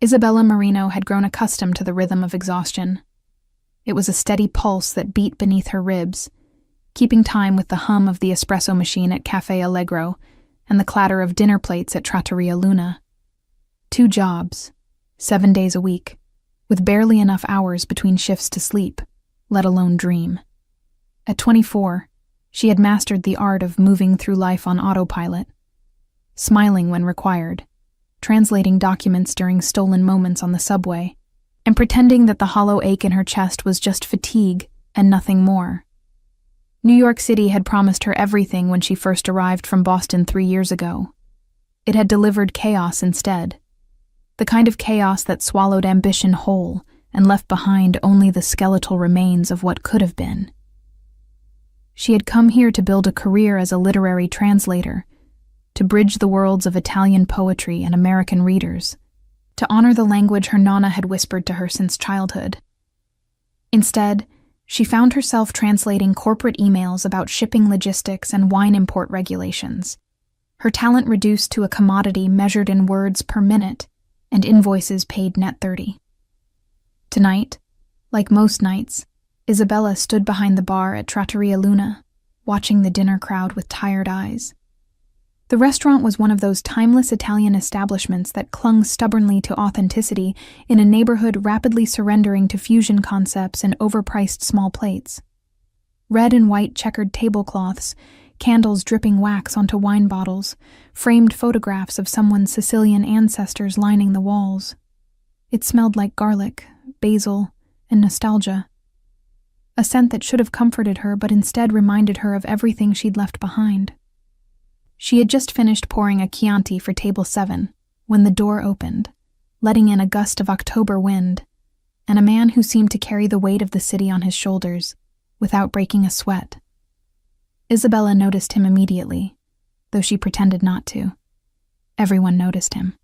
Isabella Marino had grown accustomed to the rhythm of exhaustion. It was a steady pulse that beat beneath her ribs, keeping time with the hum of the espresso machine at Café Allegro and the clatter of dinner plates at Trattoria Luna. 2 jobs, 7 days a week, with barely enough hours between shifts to sleep, let alone dream. At 24, she had mastered the art of moving through life on autopilot, smiling when required, translating documents during stolen moments on the subway, and pretending that the hollow ache in her chest was just fatigue and nothing more. New York City had promised her everything when she first arrived from Boston 3 years ago. It had delivered chaos instead. The kind of chaos that swallowed ambition whole and left behind only the skeletal remains of what could have been. She had come here to build a career as a literary translator, to bridge the worlds of Italian poetry and American readers, to honor the language her nonna had whispered to her since childhood. Instead, she found herself translating corporate emails about shipping logistics and wine import regulations, her talent reduced to a commodity measured in words per minute and invoices paid net 30. Tonight, like most nights, Isabella stood behind the bar at Trattoria Luna, watching the dinner crowd with tired eyes. The restaurant was one of those timeless Italian establishments that clung stubbornly to authenticity in a neighborhood rapidly surrendering to fusion concepts and overpriced small plates. Red and white checkered tablecloths, candles dripping wax onto wine bottles, framed photographs of someone's Sicilian ancestors lining the walls. It smelled like garlic, basil, and nostalgia. A scent that should have comforted her but instead reminded her of everything she'd left behind. She had just finished pouring a Chianti for table 7 when the door opened, letting in a gust of October wind, and a man who seemed to carry the weight of the city on his shoulders without breaking a sweat. Isabella noticed him immediately, though she pretended not to. Everyone noticed him.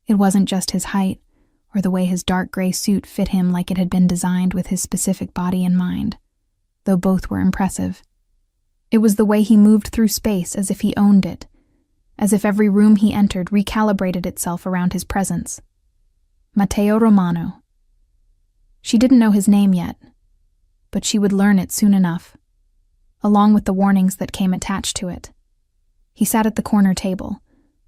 It wasn't just his height or the way his dark gray suit fit him like it had been designed with his specific body in mind, though both were impressive. It was the way he moved through space as if he owned it, as if every room he entered recalibrated itself around his presence. Matteo Romano. She didn't know his name yet, but she would learn it soon enough, along with the warnings that came attached to it. He sat at the corner table,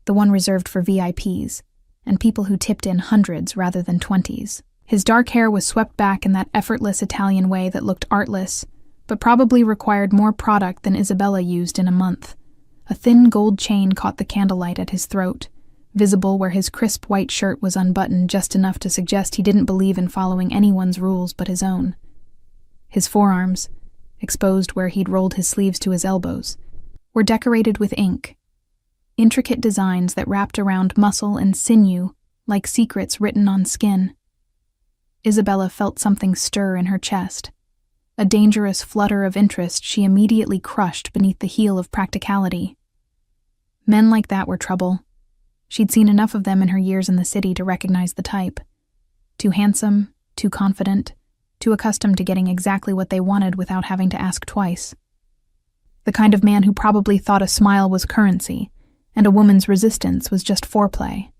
the one reserved for VIPs, and people who tipped in hundreds rather than 20s. His dark hair was swept back in that effortless Italian way that looked artless, but probably required more product than Isabella used in a month. A thin gold chain caught the candlelight at his throat, visible where his crisp white shirt was unbuttoned just enough to suggest he didn't believe in following anyone's rules but his own. His forearms, exposed where he'd rolled his sleeves to his elbows, were decorated with ink, intricate designs that wrapped around muscle and sinew like secrets written on skin. Isabella felt something stir in her chest, a dangerous flutter of interest she immediately crushed beneath the heel of practicality. Men like that were trouble. She'd seen enough of them in her years in the city to recognize the type. Too handsome, too confident, too accustomed to getting exactly what they wanted without having to ask twice. The kind of man who probably thought a smile was currency, and a woman's resistance was just foreplay.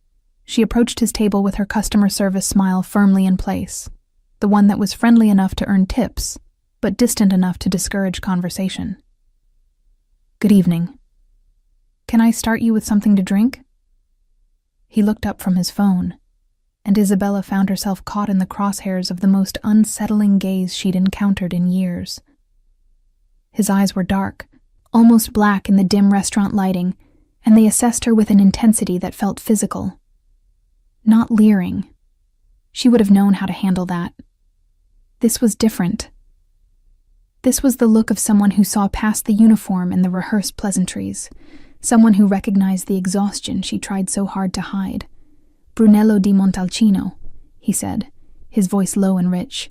She approached his table with her customer service smile firmly in place, the one that was friendly enough to earn tips, but distant enough to discourage conversation. "Good evening. Can I start you with something to drink?" He looked up from his phone, and Isabella found herself caught in the crosshairs of the most unsettling gaze she'd encountered in years. His eyes were dark, almost black in the dim restaurant lighting, and they assessed her with an intensity that felt physical. Not leering. She would have known how to handle that. This was different. This was the look of someone who saw past the uniform and the rehearsed pleasantries, someone who recognized the exhaustion she tried so hard to hide. "Brunello di Montalcino," he said, his voice low and rich,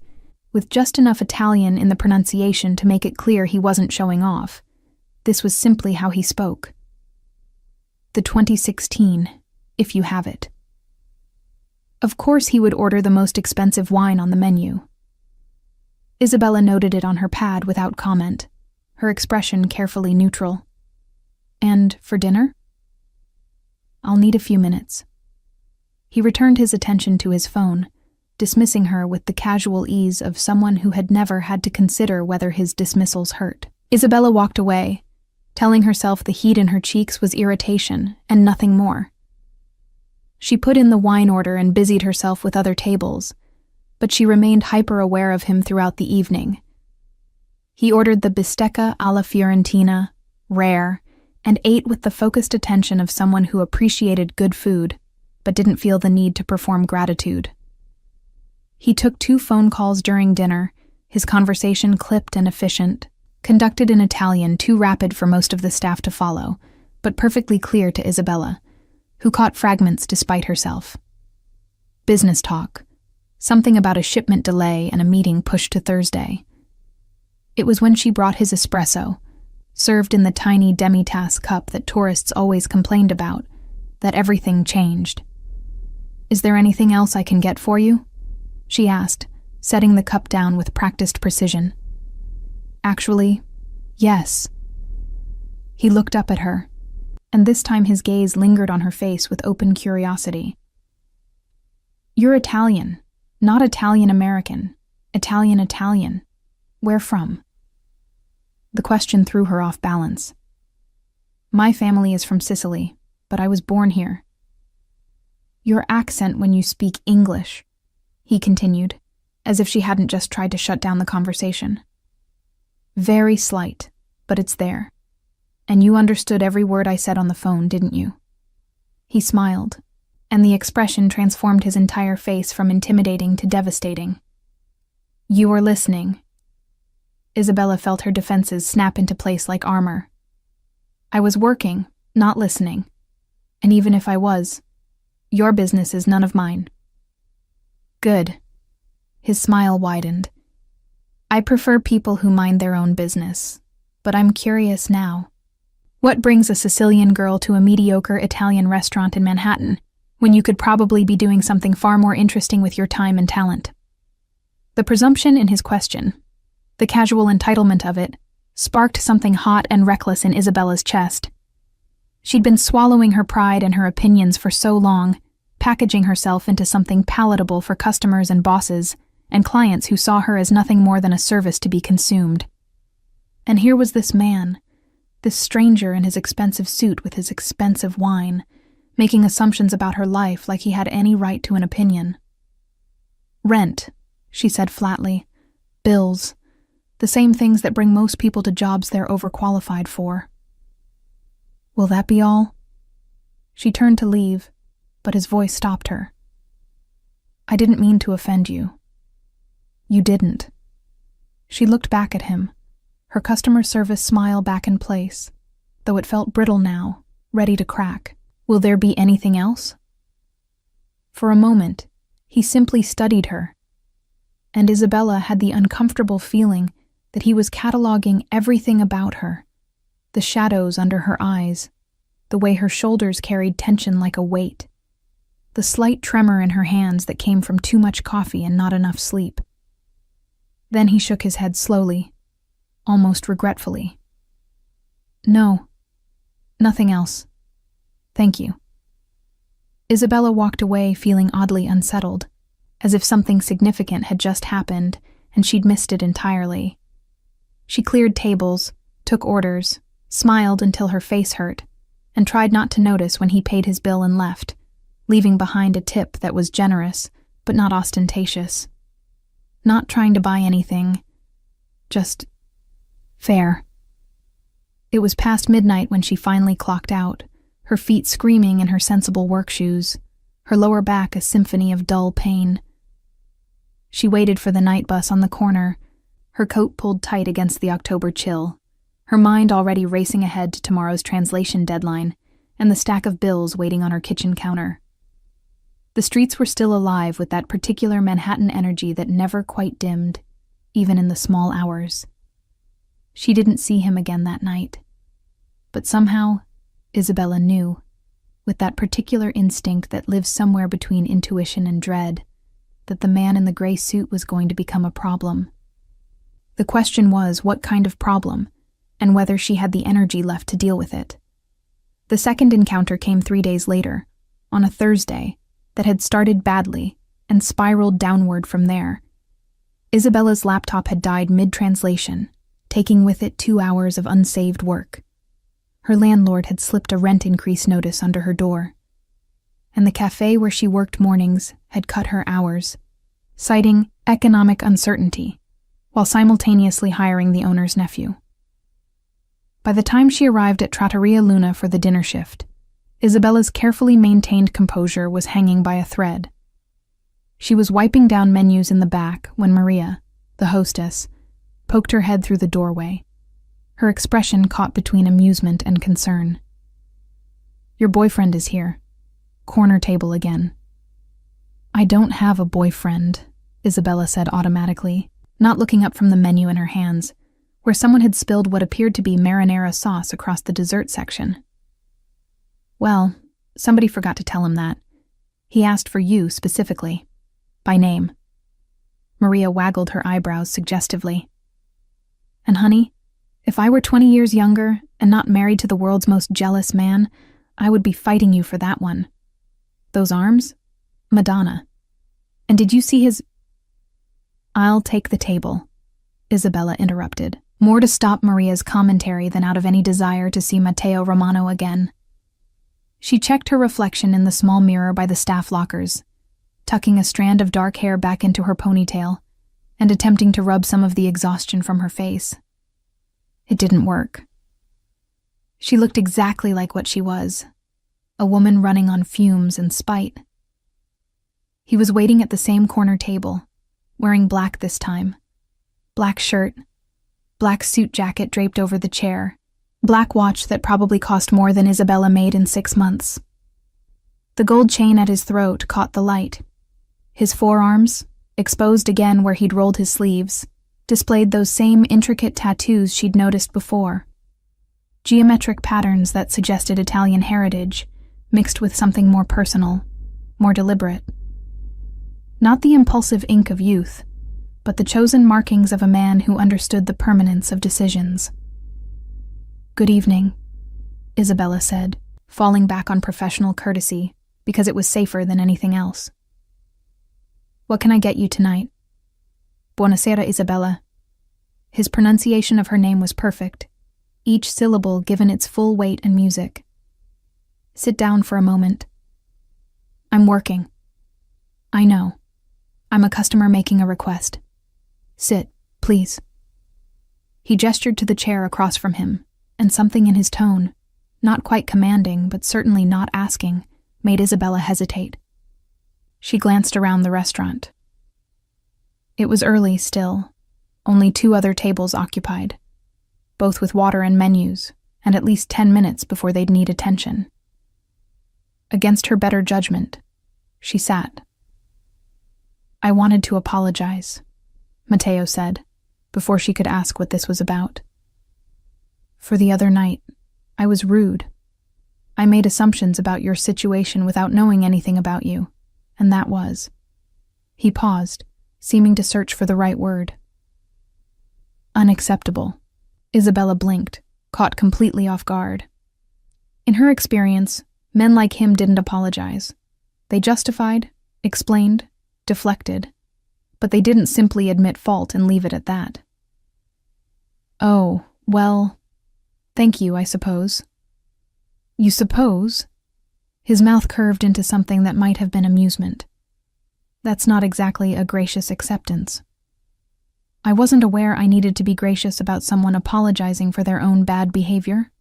with just enough Italian in the pronunciation to make it clear he wasn't showing off. This was simply how he spoke. "The 2016, if you have it." Of course he would order the most expensive wine on the menu. Isabella noted it on her pad without comment, her expression carefully neutral. "And for dinner?" "I'll need a few minutes." He returned his attention to his phone, dismissing her with the casual ease of someone who had never had to consider whether his dismissals hurt. Isabella walked away, telling herself the heat in her cheeks was irritation and nothing more. She put in the wine order and busied herself with other tables, but she remained hyper-aware of him throughout the evening. He ordered the bistecca alla Fiorentina, rare, and ate with the focused attention of someone who appreciated good food, but didn't feel the need to perform gratitude. He took 2 phone calls during dinner, his conversation clipped and efficient, conducted in Italian too rapid for most of the staff to follow, but perfectly clear to Isabella, who caught fragments despite herself. Business talk, something about a shipment delay and a meeting pushed to Thursday. It was when she brought his espresso, served in the tiny demi-tasse cup that tourists always complained about, that everything changed. "Is there anything else I can get for you?" she asked, setting the cup down with practiced precision. "Actually, yes." He looked up at her, and this time his gaze lingered on her face with open curiosity. "You're Italian, not Italian-American, Italian-Italian. Where from?" The question threw her off balance. "My family is from Sicily, but I was born here." "Your accent when you speak English," he continued, as if she hadn't just tried to shut down the conversation. "Very slight, but it's there. And you understood every word I said on the phone, didn't you?" He smiled, and the expression transformed his entire face from intimidating to devastating. "You were listening." Isabella felt her defenses snap into place like armor. "I was working, not listening. And even if I was, your business is none of mine." "Good." His smile widened. "I prefer people who mind their own business, but I'm curious now. What brings a Sicilian girl to a mediocre Italian restaurant in Manhattan, when you could probably be doing something far more interesting with your time and talent?" The presumption in his question, the casual entitlement of it, sparked something hot and reckless in Isabella's chest. She'd been swallowing her pride and her opinions for so long, packaging herself into something palatable for customers and bosses, and clients who saw her as nothing more than a service to be consumed. And here was this man, this stranger in his expensive suit with his expensive wine, making assumptions about her life like he had any right to an opinion. "Rent," she said flatly. "Bills. The same things that bring most people to jobs they're overqualified for." "Will that be all?" She turned to leave, but his voice stopped her. "I didn't mean to offend you." "You didn't." She looked back at him, her customer service smile back in place, though it felt brittle now, ready to crack. "Will there be anything else?" For a moment, he simply studied her, and Isabella had the uncomfortable feeling that he was cataloging everything about her, the shadows under her eyes, the way her shoulders carried tension like a weight, the slight tremor in her hands that came from too much coffee and not enough sleep. Then he shook his head slowly, almost regretfully. "No, nothing else. Thank you." Isabella walked away feeling oddly unsettled, as if something significant had just happened and she'd missed it entirely. She cleared tables, took orders, smiled until her face hurt, and tried not to notice when he paid his bill and left, leaving behind a tip that was generous but not ostentatious. Not trying to buy anything, just fair. It was past midnight when she finally clocked out, her feet screaming in her sensible work shoes, her lower back a symphony of dull pain. She waited for the night bus on the corner, her coat pulled tight against the October chill, her mind already racing ahead to tomorrow's translation deadline and the stack of bills waiting on her kitchen counter. The streets were still alive with that particular Manhattan energy that never quite dimmed, even in the small hours. She didn't see him again that night. But somehow, Isabella knew, with that particular instinct that lives somewhere between intuition and dread, that the man in the gray suit was going to become a problem. The question was what kind of problem, and whether she had the energy left to deal with it. The second encounter came 3 days later, on a Thursday, that had started badly and spiraled downward from there. Isabella's laptop had died mid-translation, taking with it 2 hours of unsaved work. Her landlord had slipped a rent increase notice under her door, and the cafe where she worked mornings had cut her hours, citing economic uncertainty, while simultaneously hiring the owner's nephew. By the time she arrived at Trattoria Luna for the dinner shift, Isabella's carefully maintained composure was hanging by a thread. She was wiping down menus in the back when Maria, the hostess, poked her head through the doorway, her expression caught between amusement and concern. "Your boyfriend is here. Corner table again." "I don't have a boyfriend," Isabella said automatically, not looking up from the menu in her hands, where someone had spilled what appeared to be marinara sauce across the dessert section. "Well, somebody forgot to tell him that. He asked for you specifically, by name." Maria waggled her eyebrows suggestively. "And honey, if I were 20 years younger and not married to the world's most jealous man, I would be fighting you for that one. Those arms? Madonna. And did you see his—" "I'll take the table," Isabella interrupted, more to stop Maria's commentary than out of any desire to see Matteo Romano again. She checked her reflection in the small mirror by the staff lockers, tucking a strand of dark hair back into her ponytail and attempting to rub some of the exhaustion from her face. It didn't work. She looked exactly like what she was, a woman running on fumes and spite. He was waiting at the same corner table, wearing black this time. Black shirt, black suit jacket draped over the chair, black watch that probably cost more than Isabella made in 6 months. The gold chain at his throat caught the light. His forearms, exposed again where he'd rolled his sleeves, displayed those same intricate tattoos she'd noticed before. Geometric patterns that suggested Italian heritage, mixed with something more personal, more deliberate. Not the impulsive ink of youth, but the chosen markings of a man who understood the permanence of decisions. "Good evening," Isabella said, falling back on professional courtesy because it was safer than anything else. "What can I get you tonight?" "Buonasera, Isabella." His pronunciation of her name was perfect, each syllable given its full weight and music. "Sit down for a moment." "I'm working." "I know. I'm a customer making a request. Sit, please." He gestured to the chair across from him, and something in his tone, not quite commanding but certainly not asking, made Isabella hesitate. She glanced around the restaurant. It was early still, only 2 other tables occupied, both with water and menus, and at least 10 minutes before they'd need attention. Against her better judgment, she sat. "I wanted to apologize," Matteo said, before she could ask what this was about. "For the other night, I was rude. I made assumptions about your situation without knowing anything about you, and that was—" He paused, seeming to search for the right word. "Unacceptable." Isabella blinked, caught completely off guard. In her experience, men like him didn't apologize. They justified, explained, deflected, but they didn't simply admit fault and leave it at that. "Oh, well, thank you, I suppose." "You suppose?" His mouth curved into something that might have been amusement. "That's not exactly a gracious acceptance." "I wasn't aware I needed to be gracious about someone apologizing for their own bad behavior,"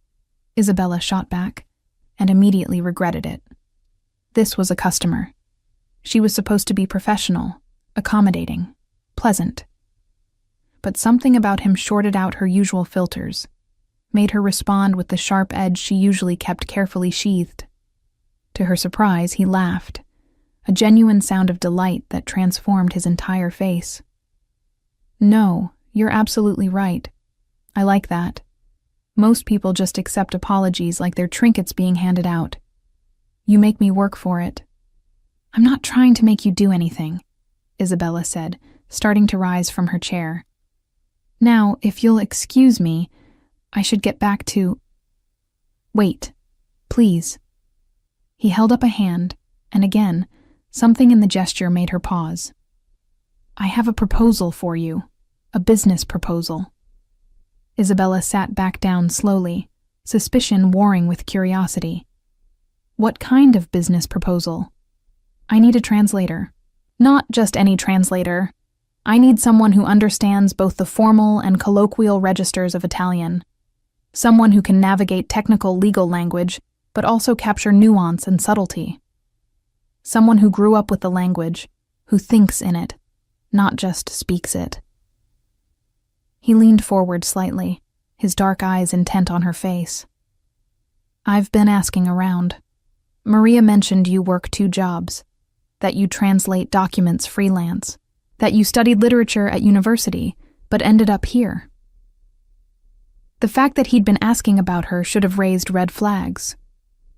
Isabella shot back, and immediately regretted it. This was a customer. She was supposed to be professional, accommodating, pleasant. But something about him shorted out her usual filters, made her respond with the sharp edge she usually kept carefully sheathed. To her surprise, he laughed, a genuine sound of delight that transformed his entire face. "No, you're absolutely right. I like that. Most people just accept apologies like they're trinkets being handed out. You make me work for it." "I'm not trying to make you do anything," Isabella said, starting to rise from her chair. "Now, if you'll excuse me, I should get back to—" "Wait, please." He held up a hand, and again, Something in the gesture made her pause. "I have a proposal for you. A business proposal." Isabella sat back down slowly, suspicion warring with curiosity. "What kind of business proposal?" "I need a translator. Not just any translator. I need someone who understands both the formal and colloquial registers of Italian. Someone who can navigate technical legal language, but also capture nuance and subtlety. Someone who grew up with the language, who thinks in it, not just speaks it." He leaned forward slightly, his dark eyes intent on her face. "I've been asking around. Maria mentioned you work 2 jobs, that you translate documents freelance, that you studied literature at university, but ended up here." The fact that he'd been asking about her should have raised red flags.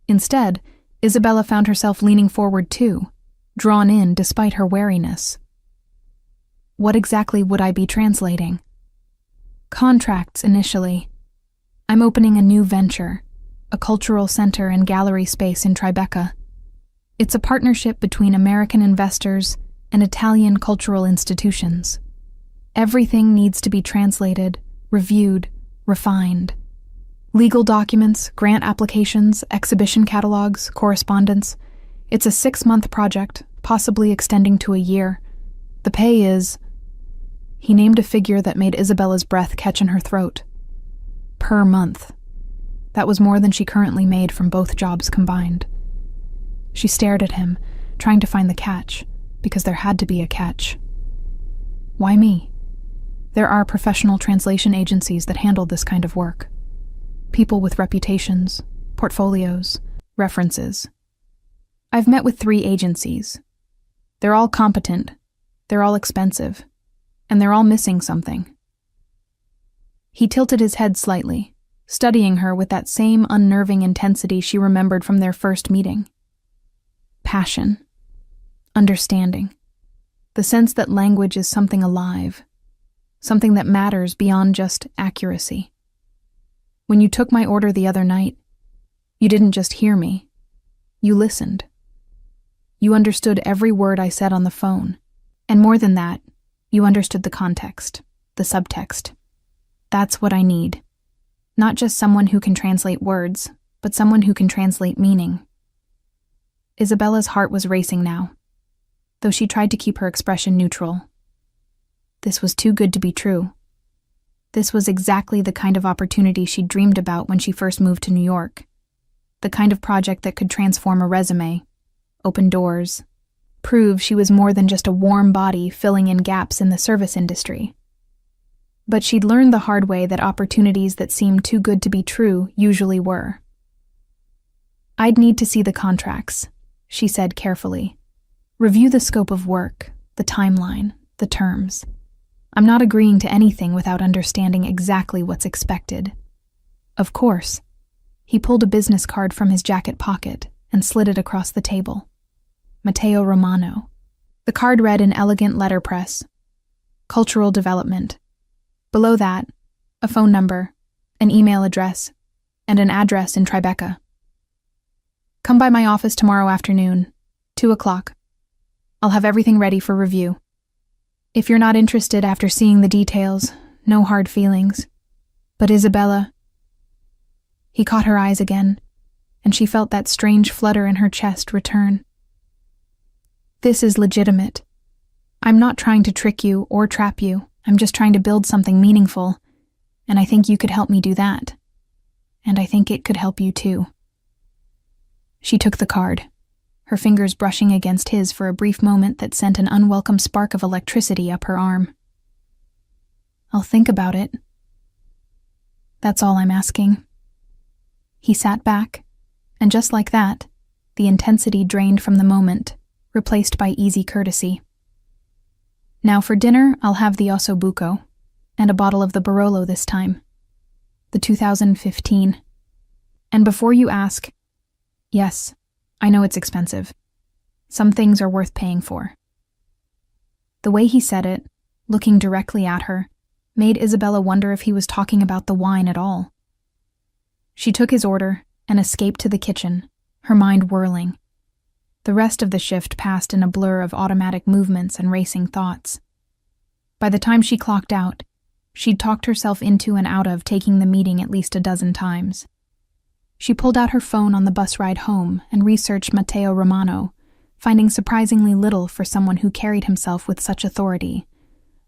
Instead, Isabella found herself leaning forward too, drawn in despite her wariness. "What exactly would I be translating?" "Contracts initially. I'm opening a new venture, a cultural center and gallery space in Tribeca. It's a partnership between American investors and Italian cultural institutions. Everything needs to be translated, reviewed, refined. Legal documents, grant applications, exhibition catalogs, correspondence. It's a 6-month project, possibly extending to a year. The pay is..." He named a figure that made Isabella's breath catch in her throat. "Per month." That was more than she currently made from both jobs combined. She stared at him, trying to find the catch, because there had to be a catch. "Why me? There are professional translation agencies that handle this kind of work. People with reputations, portfolios, references. I've met with 3 agencies. They're all competent, they're all expensive, and they're all missing something." He tilted his head slightly, studying her with that same unnerving intensity she remembered from their first meeting. Passion. Understanding. The sense that language is something alive, something that matters beyond just accuracy. When you took my order the other night, you didn't just hear me. You listened. You understood every word I said on the phone. And more than that, you understood the context, the subtext. That's what I need. Not just someone who can translate words, but someone who can translate meaning. Isabella's heart was racing now, though she tried to keep her expression neutral. This was too good to be true. This was exactly the kind of opportunity she'd dreamed about when she first moved to New York. The kind of project that could transform a resume, open doors, prove she was more than just a warm body filling in gaps in the service industry. But she'd learned the hard way that opportunities that seemed too good to be true usually were. "I'd need to see the contracts," she said carefully. "Review the scope of work, the timeline, the terms. I'm not agreeing to anything without understanding exactly what's expected." "Of course." He pulled a business card from his jacket pocket and slid it across the table. Matteo Romano. The card read in elegant letterpress, "Cultural Development." Below that, a phone number, an email address, and an address in Tribeca. "Come by my office tomorrow afternoon, 2 o'clock. I'll have everything ready for review. If you're not interested after seeing the details, no hard feelings. But Isabella..." He caught her eyes again, and she felt that strange flutter in her chest return. "This is legitimate. I'm not trying to trick you or trap you. I'm just trying to build something meaningful, and I think you could help me do that. And I think it could help you too." She took the card, her fingers brushing against his for a brief moment that sent an unwelcome spark of electricity up her arm. "I'll think about it. That's all I'm asking." He sat back, and just like that, the intensity drained from the moment, replaced by easy courtesy. "Now for dinner, I'll have the osso buco, and a bottle of the Barolo this time. The 2015. And before you ask, yes, I know it's expensive. Some things are worth paying for." The way he said it, looking directly at her, made Isabella wonder if he was talking about the wine at all. She took his order and escaped to the kitchen, her mind whirling. The rest of the shift passed in a blur of automatic movements and racing thoughts. By the time she clocked out, she'd talked herself into and out of taking the meeting at least a dozen times. She pulled out her phone on the bus ride home and researched Matteo Romano, finding surprisingly little for someone who carried himself with such authority.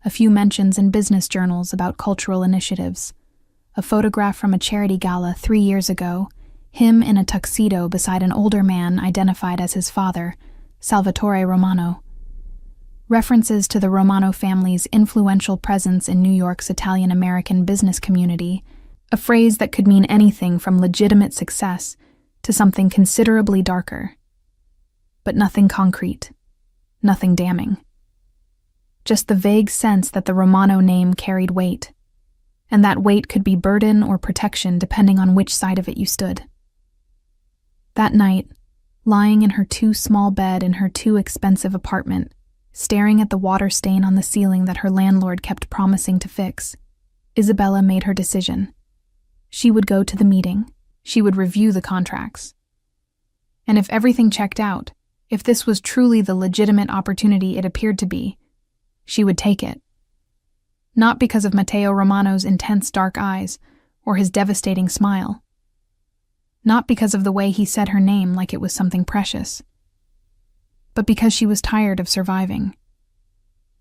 A few mentions in business journals about cultural initiatives. A photograph from a charity gala 3 years ago, him in a tuxedo beside an older man identified as his father, Salvatore Romano. References to the Romano family's influential presence in New York's Italian-American business community, a phrase that could mean anything from legitimate success to something considerably darker. But nothing concrete, nothing damning. Just the vague sense that the Romano name carried weight, and that weight could be burden or protection depending on which side of it you stood. That night, lying in her too small bed in her too expensive apartment, staring at the water stain on the ceiling that her landlord kept promising to fix, Isabella made her decision. She would go to the meeting. She would review the contracts. And if everything checked out, if this was truly the legitimate opportunity it appeared to be, she would take it. Not because of Matteo Romano's intense dark eyes or his devastating smile. Not because of the way he said her name like it was something precious. But because she was tired of surviving.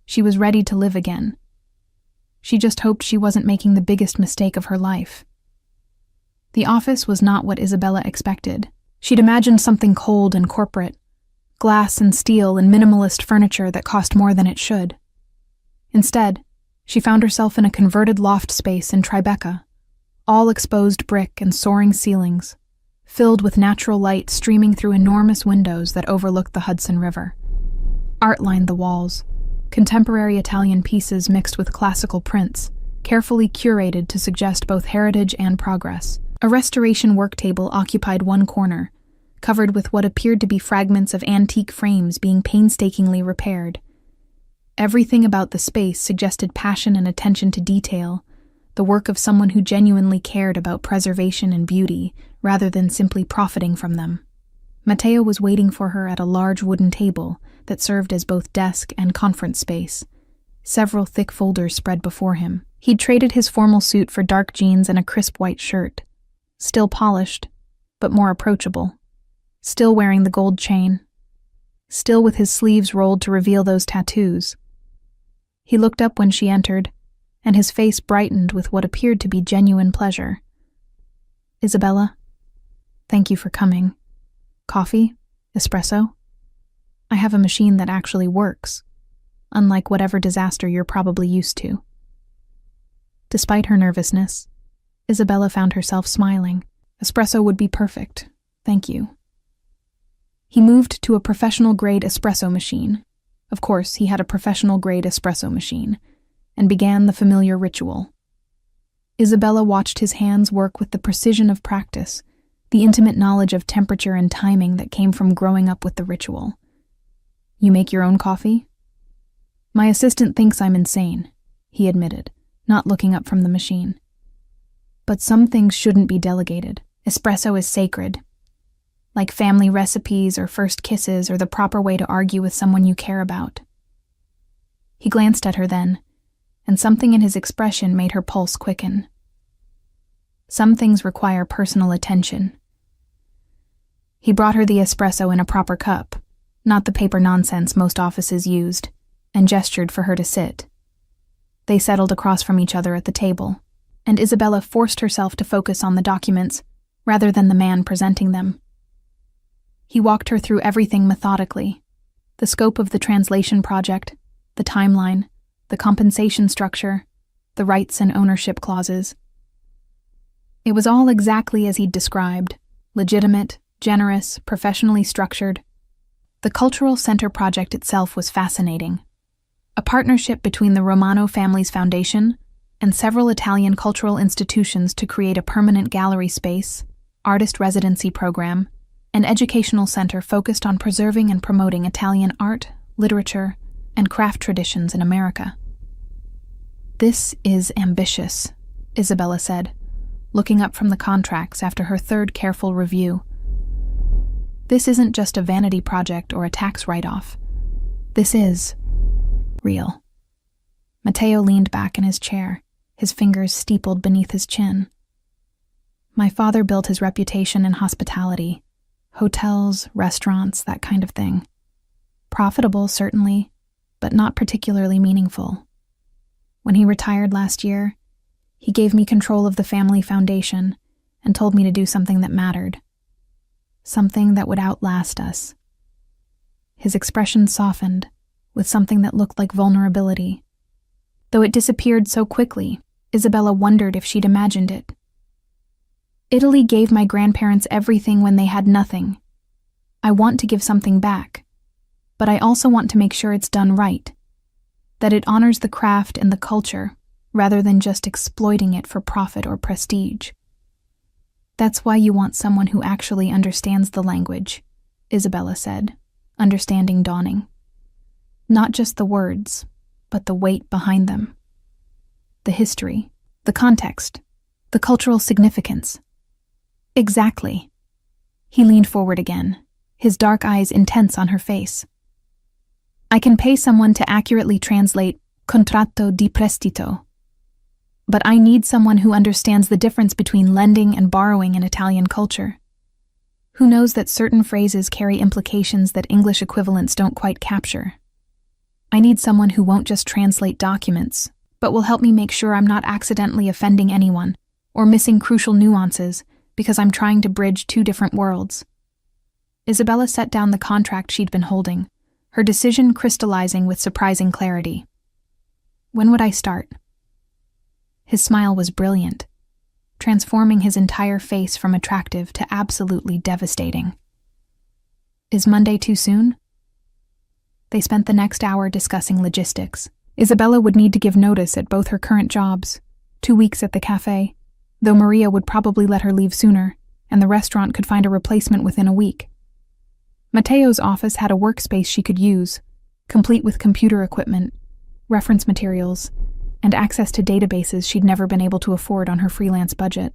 She was ready to live again. She just hoped she wasn't making the biggest mistake of her life. The office was not what Isabella expected. She'd imagined something cold and corporate, glass and steel and minimalist furniture that cost more than it should. Instead, she found herself in a converted loft space in Tribeca, all exposed brick and soaring ceilings, filled with natural light streaming through enormous windows that overlooked the Hudson River. Art lined the walls, contemporary Italian pieces mixed with classical prints, carefully curated to suggest both heritage and progress. A restoration work table occupied one corner, covered with what appeared to be fragments of antique frames being painstakingly repaired. Everything about the space suggested passion and attention to detail, the work of someone who genuinely cared about preservation and beauty, rather than simply profiting from them. Matteo was waiting for her at a large wooden table that served as both desk and conference space. Several thick folders spread before him. He'd traded his formal suit for dark jeans and a crisp white shirt. Still polished, but more approachable. Still wearing the gold chain. Still with his sleeves rolled to reveal those tattoos. He looked up when she entered, and his face brightened with what appeared to be genuine pleasure. "Isabella, thank you for coming. Coffee? Espresso? I have a machine that actually works, unlike whatever disaster you're probably used to." Despite her nervousness, Isabella found herself smiling. "Espresso would be perfect. Thank you." He moved to a professional-grade espresso machine. Of course, he had a professional-grade espresso machine, and began the familiar ritual. Isabella watched his hands work with the precision of practice, the intimate knowledge of temperature and timing that came from growing up with the ritual. "You make your own coffee?" "My assistant thinks I'm insane," he admitted, not looking up from the machine. "But some things shouldn't be delegated. Espresso is sacred. Like family recipes or first kisses or the proper way to argue with someone you care about." He glanced at her then, and something in his expression made her pulse quicken. Some things require personal attention. He brought her the espresso in a proper cup, not the paper nonsense most offices used, and gestured for her to sit. They settled across from each other at the table, and Isabella forced herself to focus on the documents rather than the man presenting them. He walked her through everything methodically: the scope of the translation project, the timeline, the compensation structure, the rights and ownership clauses. It was all exactly as he'd described: legitimate, generous, professionally structured. The Cultural Center project itself was fascinating. A partnership between the Romano family's foundation and several Italian cultural institutions to create a permanent gallery space, artist residency program, and educational center focused on preserving and promoting Italian art, literature, and craft traditions in America. "This is ambitious," Isabella said, looking up from the contracts after her third careful review. This isn't just a vanity project or a tax write-off. This is real. Matteo leaned back in his chair, his fingers steepled beneath his chin. My father built his reputation in hospitality, hotels, restaurants, that kind of thing. Profitable, certainly, but not particularly meaningful. When he retired last year, he gave me control of the family foundation and told me to do something that mattered. Something that would outlast us. His expression softened with something that looked like vulnerability. Though it disappeared so quickly, Isabella wondered if she'd imagined it. Italy gave my grandparents everything when they had nothing. I want to give something back, but I also want to make sure it's done right, that it honors the craft and the culture, rather than just exploiting it for profit or prestige. That's why you want someone who actually understands the language, Isabella said, understanding dawning. Not just the words, but the weight behind them. The history, the context, the cultural significance. Exactly. He leaned forward again, his dark eyes intense on her face. I can pay someone to accurately translate contratto di prestito, but I need someone who understands the difference between lending and borrowing in Italian culture. Who knows that certain phrases carry implications that English equivalents don't quite capture. I need someone who won't just translate documents, but will help me make sure I'm not accidentally offending anyone or missing crucial nuances because I'm trying to bridge two different worlds. Isabella set down the contract she'd been holding, her decision crystallizing with surprising clarity. When would I start? His smile was brilliant, transforming his entire face from attractive to absolutely devastating. Is Monday too soon? They spent the next hour discussing logistics. Isabella would need to give notice at both her current jobs, 2 weeks at the cafe, though Maria would probably let her leave sooner, and the restaurant could find a replacement within a week. Matteo's office had a workspace she could use, complete with computer equipment, reference materials, and access to databases she'd never been able to afford on her freelance budget.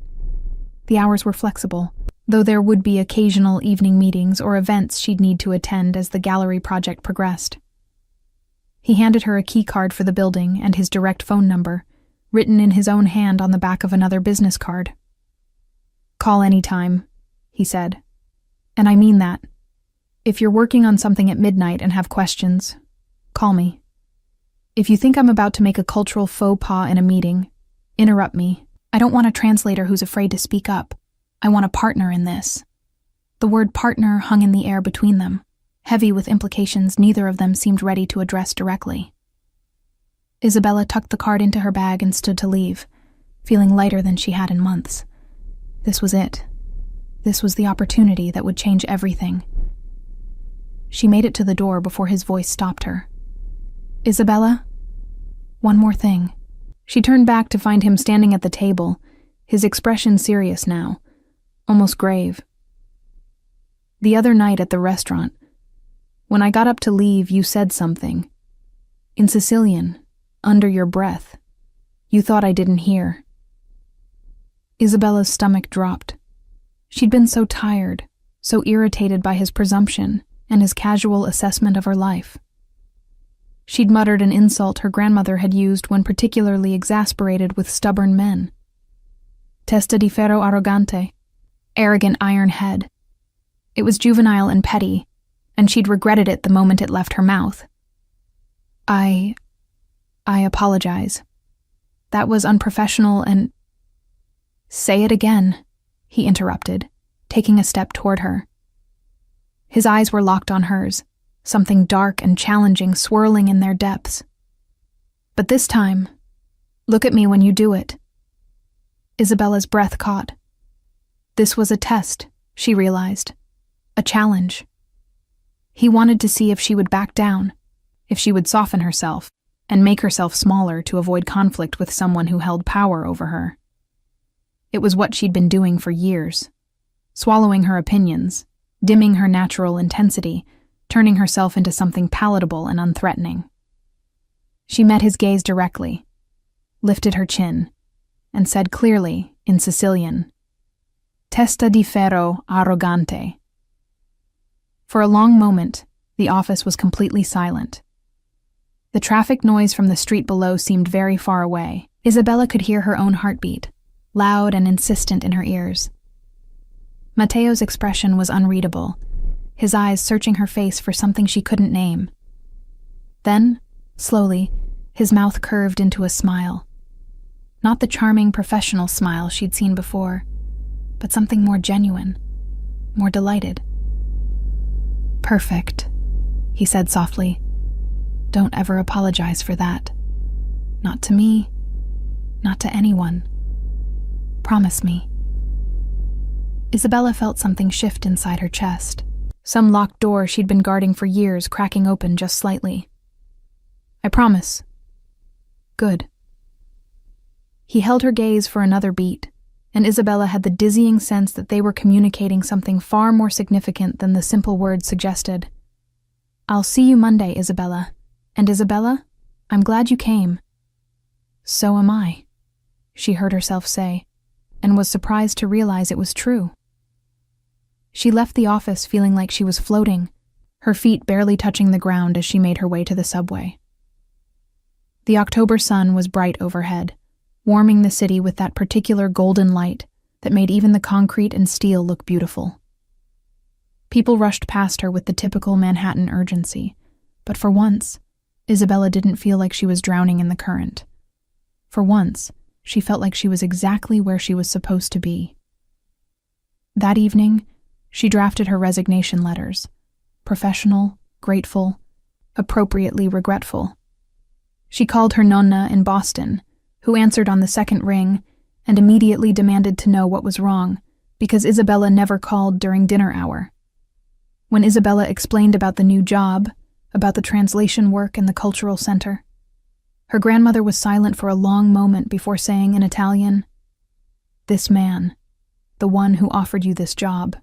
The hours were flexible, though there would be occasional evening meetings or events she'd need to attend as the gallery project progressed. He handed her a key card for the building and his direct phone number, written in his own hand on the back of another business card. Call anytime, he said. And I mean that. If you're working on something at midnight and have questions, call me. If you think I'm about to make a cultural faux pas in a meeting, interrupt me. I don't want a translator who's afraid to speak up. I want a partner in this. The word partner hung in the air between them, heavy with implications neither of them seemed ready to address directly. Isabella tucked the card into her bag and stood to leave, feeling lighter than she had in months. This was it. This was the opportunity that would change everything. She made it to the door before his voice stopped her. Isabella? One more thing. She turned back to find him standing at the table, his expression serious now, almost grave. The other night at the restaurant, when I got up to leave, you said something. In Sicilian, under your breath. You thought I didn't hear. Isabella's stomach dropped. She'd been so tired, so irritated by his presumption and his casual assessment of her life. She'd muttered an insult her grandmother had used when particularly exasperated with stubborn men. Testa di ferro arrogante, arrogant iron head. It was juvenile and petty, and she'd regretted it the moment it left her mouth. I apologize. That was unprofessional and— Say it again, he interrupted, taking a step toward her. His eyes were locked on hers, something dark and challenging swirling in their depths. But this time, look at me when you do it. Isabella's breath caught. This was a test, she realized. A challenge. He wanted to see if she would back down, if she would soften herself, and make herself smaller to avoid conflict with someone who held power over her. It was what she'd been doing for years, swallowing her opinions, dimming her natural intensity, turning herself into something palatable and unthreatening. She met his gaze directly, lifted her chin, and said clearly, in Sicilian, Testa di ferro arrogante. For a long moment, the office was completely silent. The traffic noise from the street below seemed very far away. Isabella could hear her own heartbeat, loud and insistent in her ears. Matteo's expression was unreadable, his eyes searching her face for something she couldn't name. Then, slowly, his mouth curved into a smile. Not the charming professional smile she'd seen before, but something more genuine, more delighted. "Perfect," he said softly. "Don't ever apologize for that. Not to me, not to anyone. Promise me." Isabella felt something shift inside her chest, some locked door she'd been guarding for years cracking open just slightly. "I promise." "Good." He held her gaze for another beat, and Isabella had the dizzying sense that they were communicating something far more significant than the simple words suggested. "I'll see you Monday, Isabella. And Isabella, I'm glad you came." "So am I," she heard herself say, and was surprised to realize it was true. She left the office feeling like she was floating, her feet barely touching the ground as she made her way to the subway. The October sun was bright overhead, warming the city with that particular golden light that made even the concrete and steel look beautiful. People rushed past her with the typical Manhattan urgency, but for once, Isabella didn't feel like she was drowning in the current. For once, she felt like she was exactly where she was supposed to be. That evening, she drafted her resignation letters, professional, grateful, appropriately regretful. She called her nonna in Boston, who answered on the second ring and immediately demanded to know what was wrong, because Isabella never called during dinner hour. When Isabella explained about the new job, about the translation work in the cultural center, her grandmother was silent for a long moment before saying in Italian, "This man, the one who offered you this job,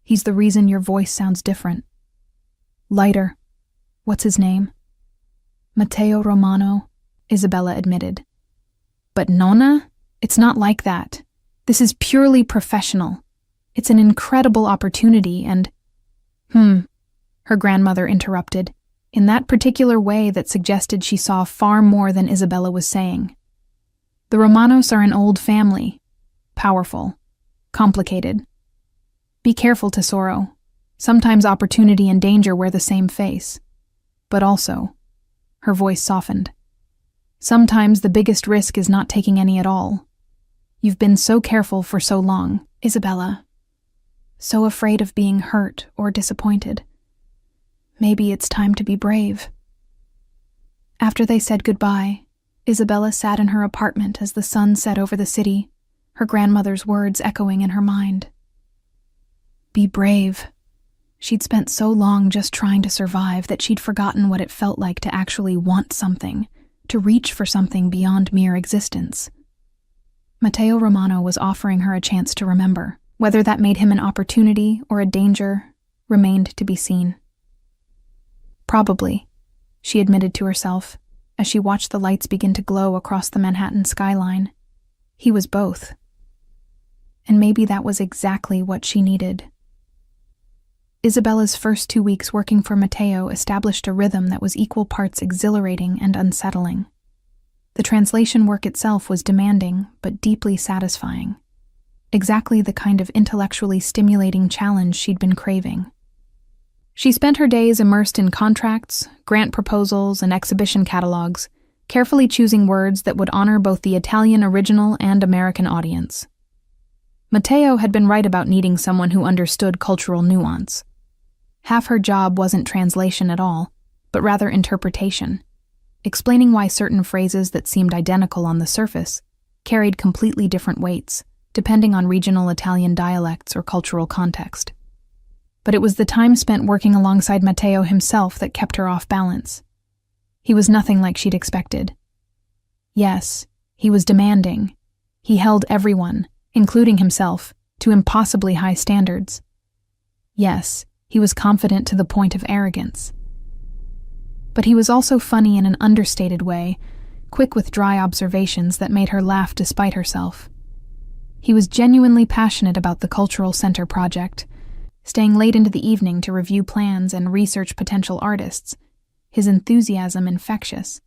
he's the reason your voice sounds different. Lighter. What's his name?" "Matteo Romano," Isabella admitted. "But Nonna, it's not like that. This is purely professional. It's an incredible opportunity and—" her grandmother interrupted, in that particular way that suggested she saw far more than Isabella was saying. "The Romanos are an old family. Powerful. Complicated. Be careful, Tesoro. Sometimes opportunity and danger wear the same face. But also," her voice softened, "sometimes the biggest risk is not taking any at all. You've been so careful for so long, Isabella. So afraid of being hurt or disappointed. Maybe it's time to be brave." After they said goodbye, Isabella sat in her apartment as the sun set over the city, her grandmother's words echoing in her mind. Be brave. She'd spent so long just trying to survive that she'd forgotten what it felt like to actually want something, to reach for something beyond mere existence. Matteo Romano was offering her a chance to remember. Whether that made him an opportunity or a danger remained to be seen. Probably, she admitted to herself, as she watched the lights begin to glow across the Manhattan skyline. He was both. And maybe that was exactly what she needed. Isabella's first 2 weeks working for Matteo established a rhythm that was equal parts exhilarating and unsettling. The translation work itself was demanding, but deeply satisfying. Exactly the kind of intellectually stimulating challenge she'd been craving. She spent her days immersed in contracts, grant proposals, and exhibition catalogs, carefully choosing words that would honor both the Italian original and American audience. Matteo had been right about needing someone who understood cultural nuance. Half her job wasn't translation at all, but rather interpretation, explaining why certain phrases that seemed identical on the surface carried completely different weights, depending on regional Italian dialects or cultural context. But it was the time spent working alongside Matteo himself that kept her off balance. He was nothing like she'd expected. Yes, he was demanding. He held everyone, including himself, to impossibly high standards. Yes, he was confident to the point of arrogance. But he was also funny in an understated way, quick with dry observations that made her laugh despite herself. He was genuinely passionate about the Cultural Center project, staying late into the evening to review plans and research potential artists, his enthusiasm infectious.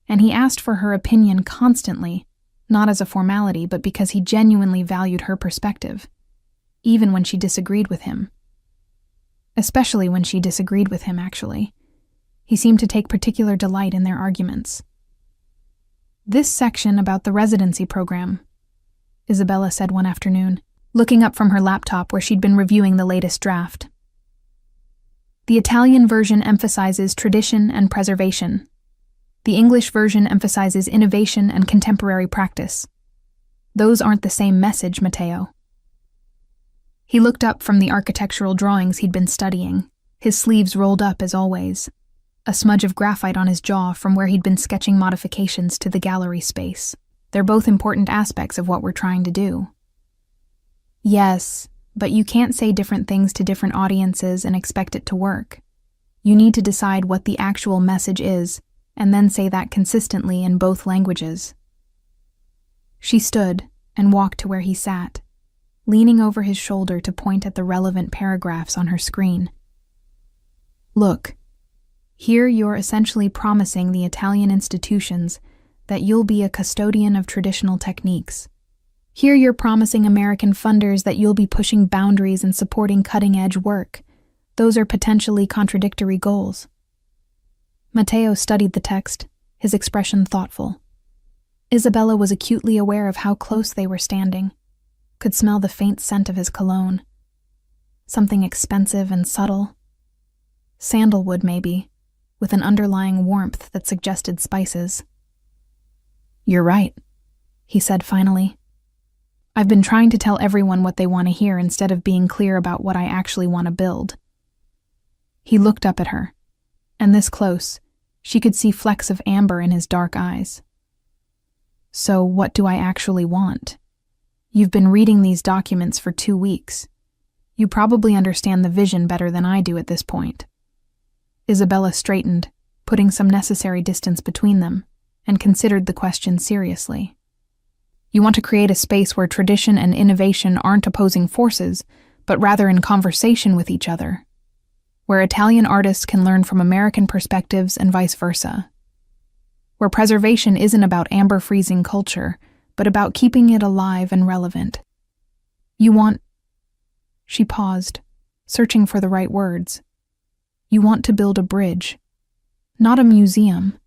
And he asked for her opinion constantly, not as a formality, but because he genuinely valued her perspective, even when she disagreed with him. Especially when she disagreed with him, actually. He seemed to take particular delight in their arguments. "This section about the residency program," Isabella said one afternoon, looking up from her laptop where she'd been reviewing the latest draft. "The Italian version emphasizes tradition and preservation. The English version emphasizes innovation and contemporary practice. Those aren't the same message, Matteo." He looked up from the architectural drawings he'd been studying, his sleeves rolled up as always, a smudge of graphite on his jaw from where he'd been sketching modifications to the gallery space. "They're both important aspects of what we're trying to do." "Yes, but you can't say different things to different audiences and expect it to work. You need to decide what the actual message is, and then say that consistently in both languages." She stood and walked to where he sat, leaning over his shoulder to point at the relevant paragraphs on her screen. "Look, here you're essentially promising the Italian institutions that you'll be a custodian of traditional techniques. Here you're promising American funders that you'll be pushing boundaries and supporting cutting-edge work. Those are potentially contradictory goals." Matteo studied the text, his expression thoughtful. Isabella was acutely aware of how close they were standing, could smell the faint scent of his cologne. Something expensive and subtle. Sandalwood, maybe, with an underlying warmth that suggested spices. "You're right," he said finally. "I've been trying to tell everyone what they want to hear instead of being clear about what I actually want to build." He looked up at her, and this close, she could see flecks of amber in his dark eyes. "So what do I actually want? You've been reading these documents for 2 weeks. You probably understand the vision better than I do at this point." Isabella straightened, putting some necessary distance between them, and considered the question seriously. "You want to create a space where tradition and innovation aren't opposing forces, but rather in conversation with each other, where Italian artists can learn from American perspectives and vice versa, where preservation isn't about amber-freezing culture, but about keeping it alive and relevant. You want—" She paused, searching for the right words. "You want to build a bridge, not a museum.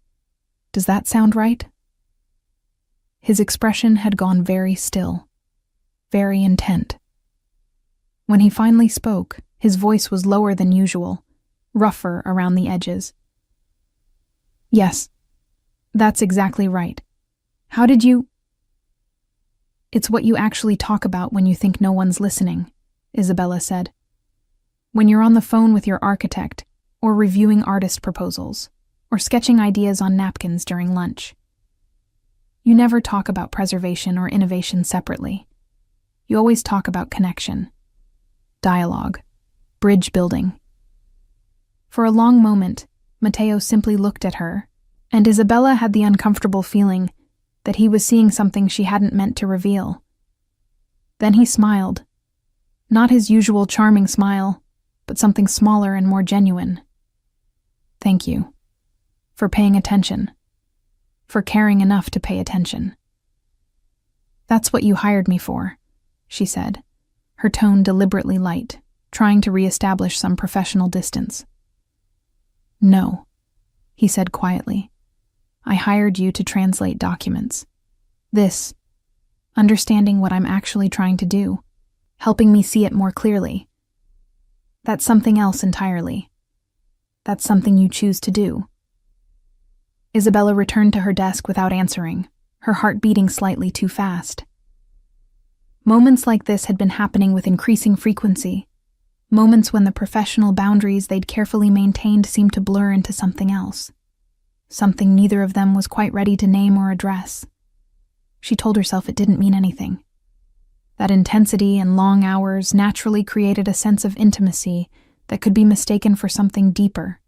Does that sound right?" His expression had gone very still, very intent. When he finally spoke, his voice was lower than usual, rougher around the edges. "Yes, that's exactly right. How did you—" "It's what you actually talk about when you think no one's listening," Isabella said. "When you're on the phone with your architect, or reviewing artist proposals, or sketching ideas on napkins during lunch. You never talk about preservation or innovation separately. You always talk about connection, dialogue, bridge building." For a long moment, Matteo simply looked at her, and Isabella had the uncomfortable feeling that he was seeing something she hadn't meant to reveal. Then he smiled. Not his usual charming smile, but something smaller and more genuine. "Thank you. For paying attention. For caring enough to pay attention." "That's what you hired me for," she said, her tone deliberately light, trying to reestablish some professional distance. "No," he said quietly. "I hired you to translate documents. This, understanding what I'm actually trying to do, helping me see it more clearly. That's something else entirely. That's something you choose to do." Isabella returned to her desk without answering, her heart beating slightly too fast. Moments like this had been happening with increasing frequency, moments when the professional boundaries they'd carefully maintained seemed to blur into something else, something neither of them was quite ready to name or address. She told herself it didn't mean anything. That intensity and long hours naturally created a sense of intimacy that could be mistaken for something deeper,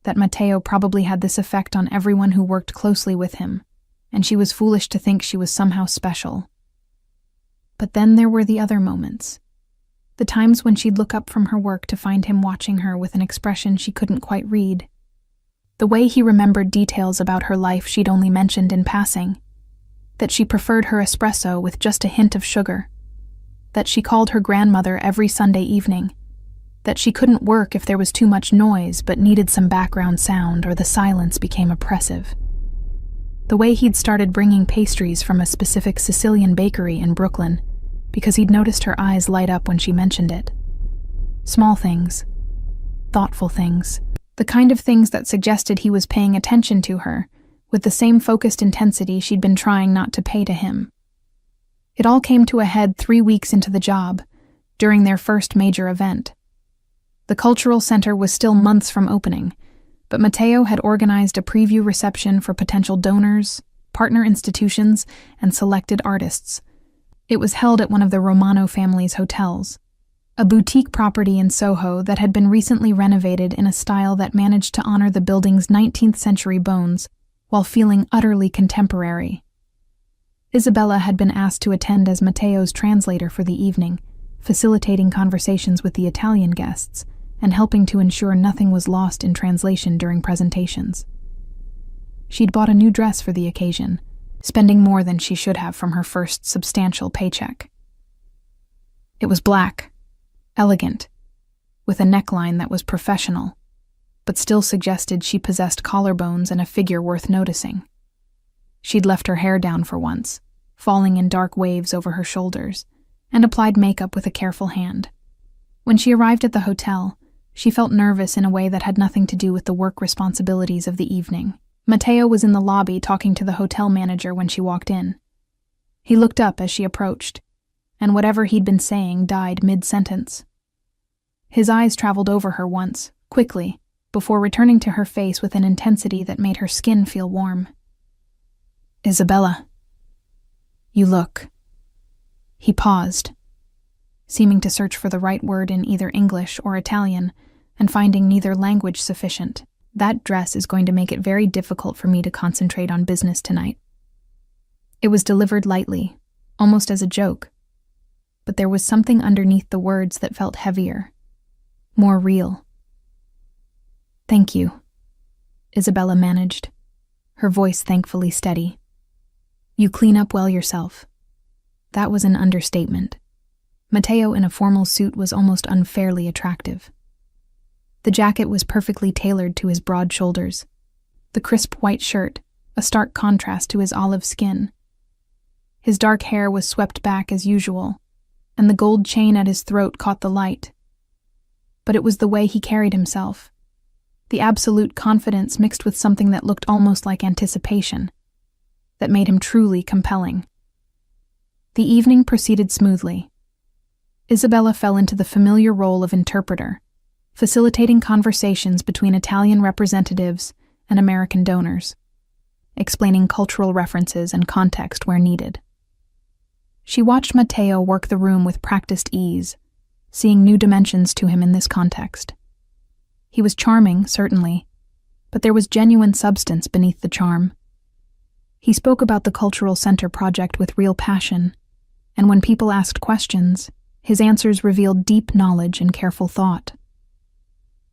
that Matteo probably had this effect on everyone who worked closely with him, and she was foolish to think she was somehow special. But then there were the other moments. The times when she'd look up from her work to find him watching her with an expression she couldn't quite read. The way he remembered details about her life she'd only mentioned in passing. That she preferred her espresso with just a hint of sugar. That she called her grandmother every Sunday evening. That she couldn't work if there was too much noise but needed some background sound or the silence became oppressive. The way he'd started bringing pastries from a specific Sicilian bakery in Brooklyn because he'd noticed her eyes light up when she mentioned it. Small things. Thoughtful things. The kind of things that suggested he was paying attention to her with the same focused intensity she'd been trying not to pay to him. It all came to a head 3 weeks into the job, during their first major event. The cultural center was still months from opening, but Matteo had organized a preview reception for potential donors, partner institutions, and selected artists. It was held at one of the Romano family's hotels, a boutique property in Soho that had been recently renovated in a style that managed to honor the building's 19th century bones while feeling utterly contemporary. Isabella had been asked to attend as Matteo's translator for the evening, facilitating conversations with the Italian guests and helping to ensure nothing was lost in translation during presentations. She'd bought a new dress for the occasion, spending more than she should have from her first substantial paycheck. It was black, elegant, with a neckline that was professional, but still suggested she possessed collarbones and a figure worth noticing. She'd left her hair down for once, falling in dark waves over her shoulders, and applied makeup with a careful hand. When she arrived at the hotel, she felt nervous in a way that had nothing to do with the work responsibilities of the evening. Matteo was in the lobby talking to the hotel manager when she walked in. He looked up as she approached, and whatever he'd been saying died mid-sentence. His eyes traveled over her once, quickly, before returning to her face with an intensity that made her skin feel warm. "Isabella, you look." He paused, seeming to search for the right word in either English or Italian, and finding neither language sufficient. "That dress is going to make it very difficult for me to concentrate on business tonight." It was delivered lightly, almost as a joke, but there was something underneath the words that felt heavier, more real. "Thank you," Isabella managed, her voice thankfully steady. "You clean up well yourself." That was an understatement. Matteo in a formal suit was almost unfairly attractive. The jacket was perfectly tailored to his broad shoulders. The crisp white shirt, a stark contrast to his olive skin. His dark hair was swept back as usual, and the gold chain at his throat caught the light. But it was the way he carried himself. The absolute confidence mixed with something that looked almost like anticipation, that made him truly compelling. The evening proceeded smoothly. Isabella fell into the familiar role of interpreter, facilitating conversations between Italian representatives and American donors, explaining cultural references and context where needed. She watched Matteo work the room with practiced ease, seeing new dimensions to him in this context. He was charming, certainly, but there was genuine substance beneath the charm. He spoke about the Cultural Center project with real passion, and when people asked questions, his answers revealed deep knowledge and careful thought.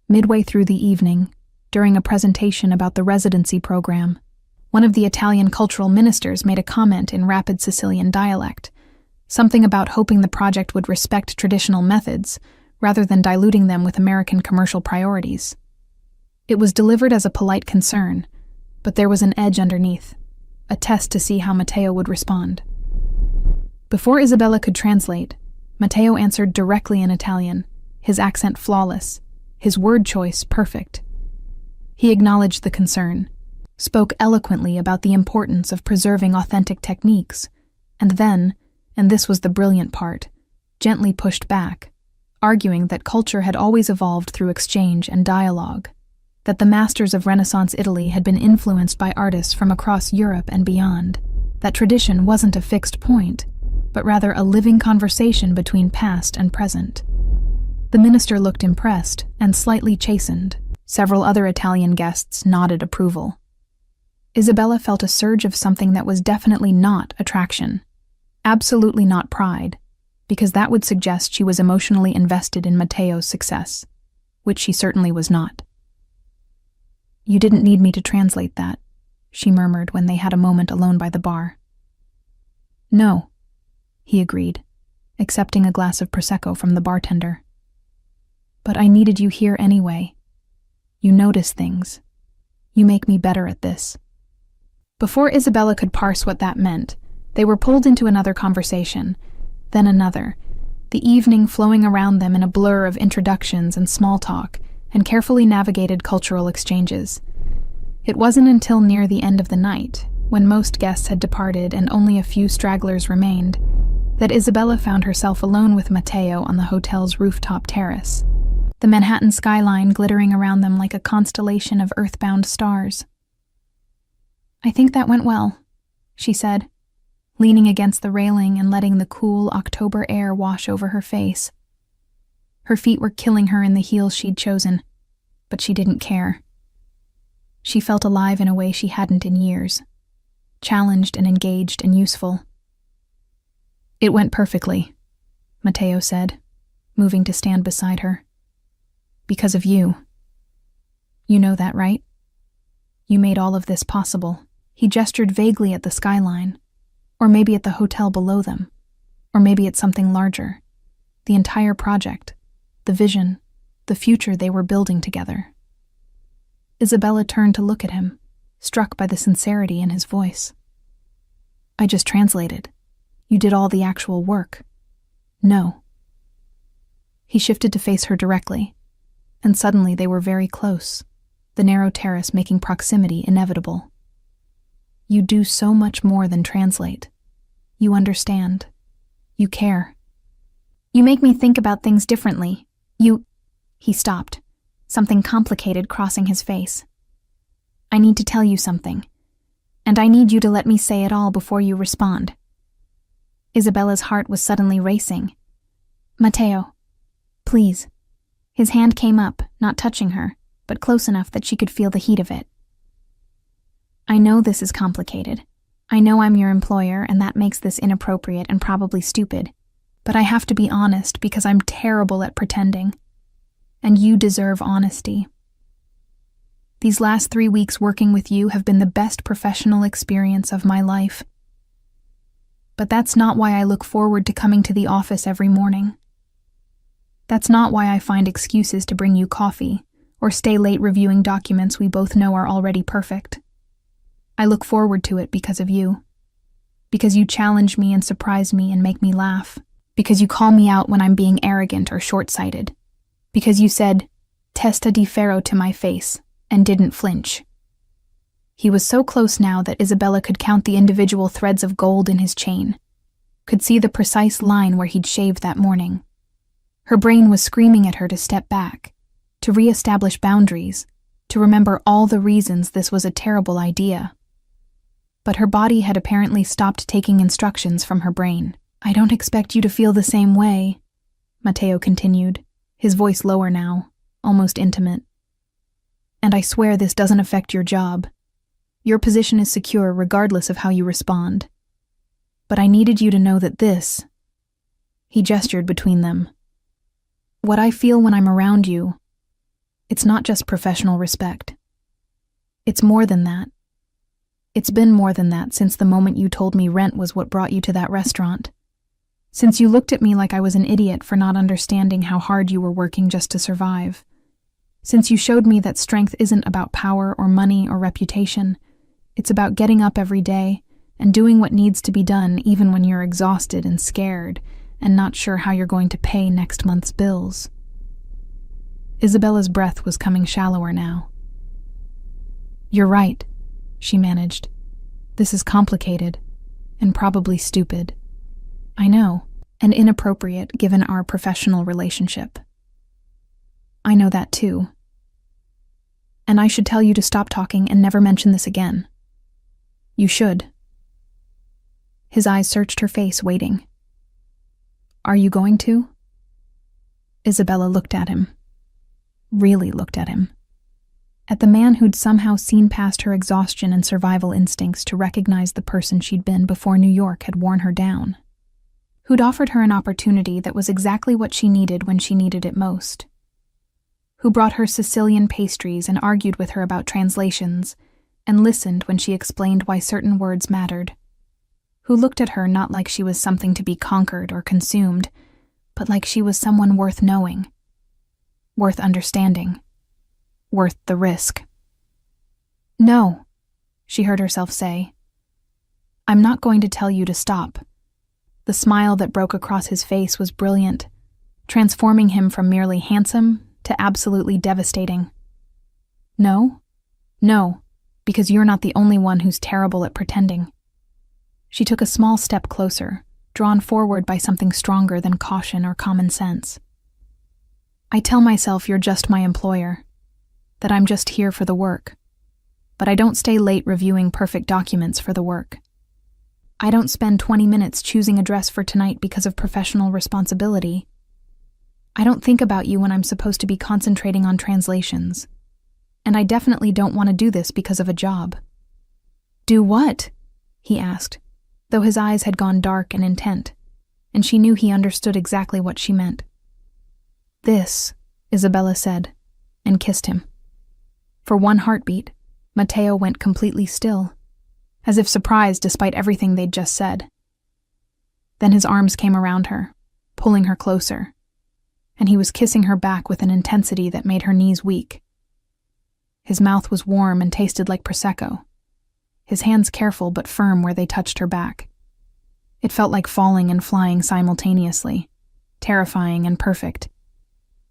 Midway through the evening, during a presentation about the residency program, one of the Italian cultural ministers made a comment in rapid Sicilian dialect, something about hoping the project would respect traditional methods rather than diluting them with American commercial priorities. It was delivered as a polite concern, but there was an edge underneath, a test to see how Matteo would respond. Before Isabella could translate, Matteo answered directly in Italian, his accent flawless, his word choice perfect. He acknowledged the concern, spoke eloquently about the importance of preserving authentic techniques, and then, and this was the brilliant part, gently pushed back, arguing that culture had always evolved through exchange and dialogue, that the masters of Renaissance Italy had been influenced by artists from across Europe and beyond, that tradition wasn't a fixed point, but rather a living conversation between past and present. The minister looked impressed and slightly chastened. Several other Italian guests nodded approval. Isabella felt a surge of something that was definitely not attraction, absolutely not pride, because that would suggest she was emotionally invested in Matteo's success, which she certainly was not. "You didn't need me to translate that," she murmured when they had a moment alone by the bar. "No," he agreed, accepting a glass of Prosecco from the bartender. "But I needed you here anyway. You notice things. You make me better at this." Before Isabella could parse what that meant, they were pulled into another conversation, then another, the evening flowing around them in a blur of introductions and small talk and carefully navigated cultural exchanges. It wasn't until near the end of the night, when most guests had departed and only a few stragglers remained, that Isabella found herself alone with Matteo on the hotel's rooftop terrace, the Manhattan skyline glittering around them like a constellation of earthbound stars. "I think that went well," she said, leaning against the railing and letting the cool October air wash over her face. Her feet were killing her in the heels she'd chosen, but she didn't care. She felt alive in a way she hadn't in years, challenged and engaged and useful. "It went perfectly," Matteo said, moving to stand beside her. "Because of you. You know that, right? You made all of this possible." He gestured vaguely at the skyline, or maybe at the hotel below them, or maybe at something larger. The entire project, the vision, the future they were building together. Isabella turned to look at him, struck by the sincerity in his voice. "I just translated. You did all the actual work." "No." He shifted to face her directly, and suddenly they were very close, the narrow terrace making proximity inevitable. "You do so much more than translate. You understand. You care. You make me think about things differently. He stopped, something complicated crossing his face. "I need to tell you something, and I need you to let me say it all before you respond." Isabella's heart was suddenly racing. "Matteo, please." His hand came up, not touching her, but close enough that she could feel the heat of it. "I know this is complicated. I know I'm your employer, and that makes this inappropriate and probably stupid. But I have to be honest because I'm terrible at pretending. And you deserve honesty. These last 3 weeks working with you have been the best professional experience of my life. But that's not why I look forward to coming to the office every morning. That's not why I find excuses to bring you coffee or stay late reviewing documents we both know are already perfect. I look forward to it because of you. Because you challenge me and surprise me and make me laugh. Because you call me out when I'm being arrogant or short-sighted. Because you said, "Testa di ferro" to my face and didn't flinch. He was so close now that Isabella could count the individual threads of gold in his chain, could see the precise line where he'd shaved that morning. Her brain was screaming at her to step back, to re-establish boundaries, to remember all the reasons this was a terrible idea. But her body had apparently stopped taking instructions from her brain. "I don't expect you to feel the same way," Matteo continued, his voice lower now, almost intimate. "And I swear this doesn't affect your job. Your position is secure regardless of how you respond. But I needed you to know that this..." He gestured between them. "What I feel when I'm around you, it's not just professional respect. It's more than that. It's been more than that since the moment you told me rent was what brought you to that restaurant. Since you looked at me like I was an idiot for not understanding how hard you were working just to survive. Since you showed me that strength isn't about power or money or reputation. It's about getting up every day and doing what needs to be done even when you're exhausted and scared and not sure how you're going to pay next month's bills." Isabella's breath was coming shallower now. "You're right," she managed. "This is complicated and probably stupid. I know, and inappropriate given our professional relationship. I know that too. And I should tell you to stop talking and never mention this again. You should." His eyes searched her face, waiting. "Are you going to?" Isabella looked at him. Really looked at him. At the man who'd somehow seen past her exhaustion and survival instincts to recognize the person she'd been before New York had worn her down. who'd offered her an opportunity that was exactly what she needed when she needed it most, who brought her Sicilian pastries and argued with her about translations and listened when she explained why certain words mattered, who looked at her not like she was something to be conquered or consumed, but like she was someone worth knowing, worth understanding, worth the risk. "No," she heard herself say. "I'm not going to tell you to stop." The smile that broke across his face was brilliant, transforming him from merely handsome to absolutely devastating. "No? No, because you're not the only one who's terrible at pretending." She took a small step closer, drawn forward by something stronger than caution or common sense. "I tell myself you're just my employer, that I'm just here for the work, but I don't stay late reviewing perfect documents for the work. I don't spend 20 minutes choosing a dress for tonight because of professional responsibility. I don't think about you when I'm supposed to be concentrating on translations. And I definitely don't want to do this because of a job." "Do what?" he asked, though his eyes had gone dark and intent, and she knew he understood exactly what she meant. "This," Isabella said, and kissed him. For one heartbeat, Matteo went completely still, as if surprised despite everything they'd just said. Then his arms came around her, pulling her closer, and he was kissing her back with an intensity that made her knees weak. His mouth was warm and tasted like Prosecco, his hands careful but firm where they touched her back. It felt like falling and flying simultaneously, terrifying and perfect.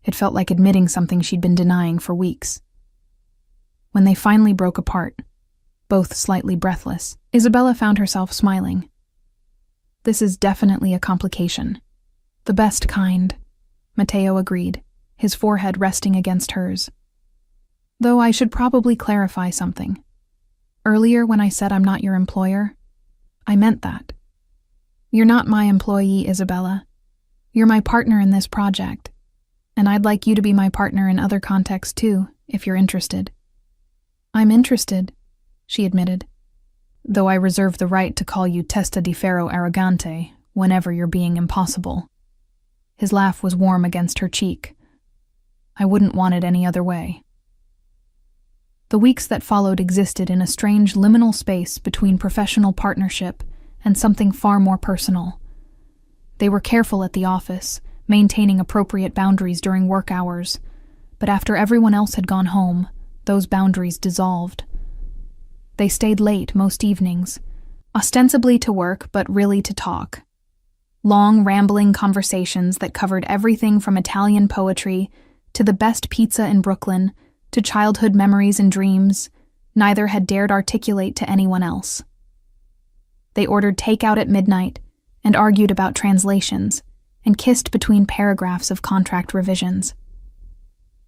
It felt like admitting something she'd been denying for weeks. When they finally broke apart, both slightly breathless, Isabella found herself smiling. "This is definitely a complication. The best kind," Matteo agreed, his forehead resting against hers. "Though I should probably clarify something. Earlier when I said I'm not your employer, I meant that. You're not my employee, Isabella. You're my partner in this project, and I'd like you to be my partner in other contexts too, if you're interested." "I'm interested," she admitted, "though I reserve the right to call you testa di ferro arrogante whenever you're being impossible." His laugh was warm against her cheek. "I wouldn't want it any other way." The weeks that followed existed in a strange liminal space between professional partnership and something far more personal. They were careful at the office, maintaining appropriate boundaries during work hours, but after everyone else had gone home, those boundaries dissolved. They stayed late most evenings, ostensibly to work but really to talk. Long, rambling conversations that covered everything from Italian poetry to the best pizza in Brooklyn to childhood memories and dreams neither had dared articulate to anyone else. They ordered takeout at midnight and argued about translations and kissed between paragraphs of contract revisions.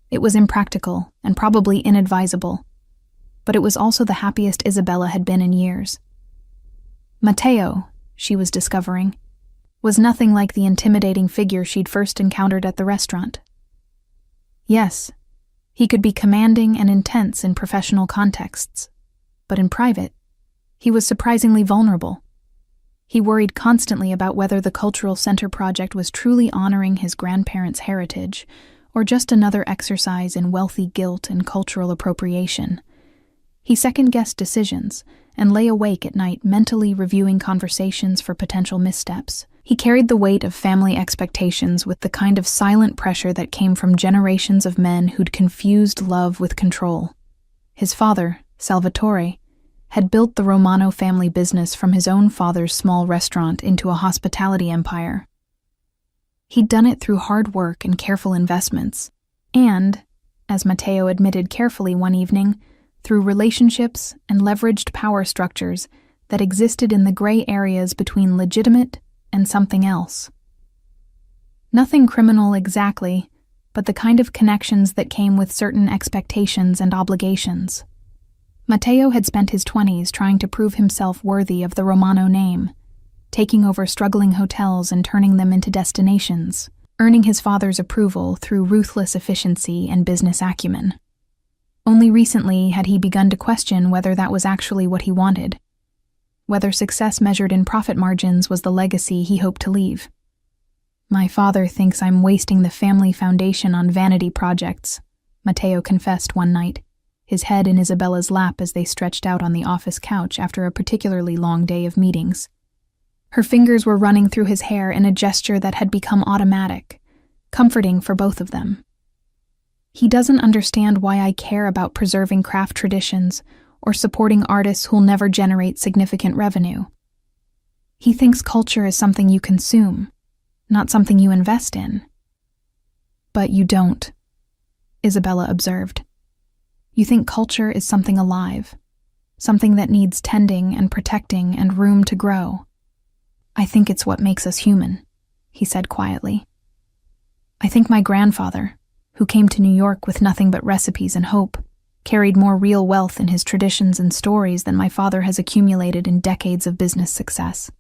It was impractical and probably inadvisable, but it was also the happiest Isabella had been in years. Matteo, she was discovering, was nothing like the intimidating figure she'd first encountered at the restaurant. Yes, he could be commanding and intense in professional contexts, but in private, he was surprisingly vulnerable. He worried constantly about whether the Cultural Center project was truly honoring his grandparents' heritage or just another exercise in wealthy guilt and cultural appropriation. He second-guessed decisions and lay awake at night mentally reviewing conversations for potential missteps. He carried the weight of family expectations with the kind of silent pressure that came from generations of men who'd confused love with control. His father, Salvatore, had built the Romano family business from his own father's small restaurant into a hospitality empire. He'd done it through hard work and careful investments, and, as Matteo admitted carefully one evening, through relationships and leveraged power structures that existed in the gray areas between legitimate and something else. Nothing criminal exactly, but the kind of connections that came with certain expectations and obligations. Matteo had spent his 20s trying to prove himself worthy of the Romano name, taking over struggling hotels and turning them into destinations, earning his father's approval through ruthless efficiency and business acumen. Only recently had he begun to question whether that was actually what he wanted, whether success measured in profit margins was the legacy he hoped to leave. "My father thinks I'm wasting the family foundation on vanity projects," Matteo confessed one night, his head in Isabella's lap as they stretched out on the office couch after a particularly long day of meetings. Her fingers were running through his hair in a gesture that had become automatic, comforting for both of them. "He doesn't understand why I care about preserving craft traditions or supporting artists who'll never generate significant revenue. He thinks culture is something you consume, not something you invest in." "But you don't," Isabella observed. "You think culture is something alive, something that needs tending and protecting and room to grow." "I think it's what makes us human," he said quietly. "I think my grandfather, who came to New York with nothing but recipes and hope, carried more real wealth in his traditions and stories than my father has accumulated in decades of business success.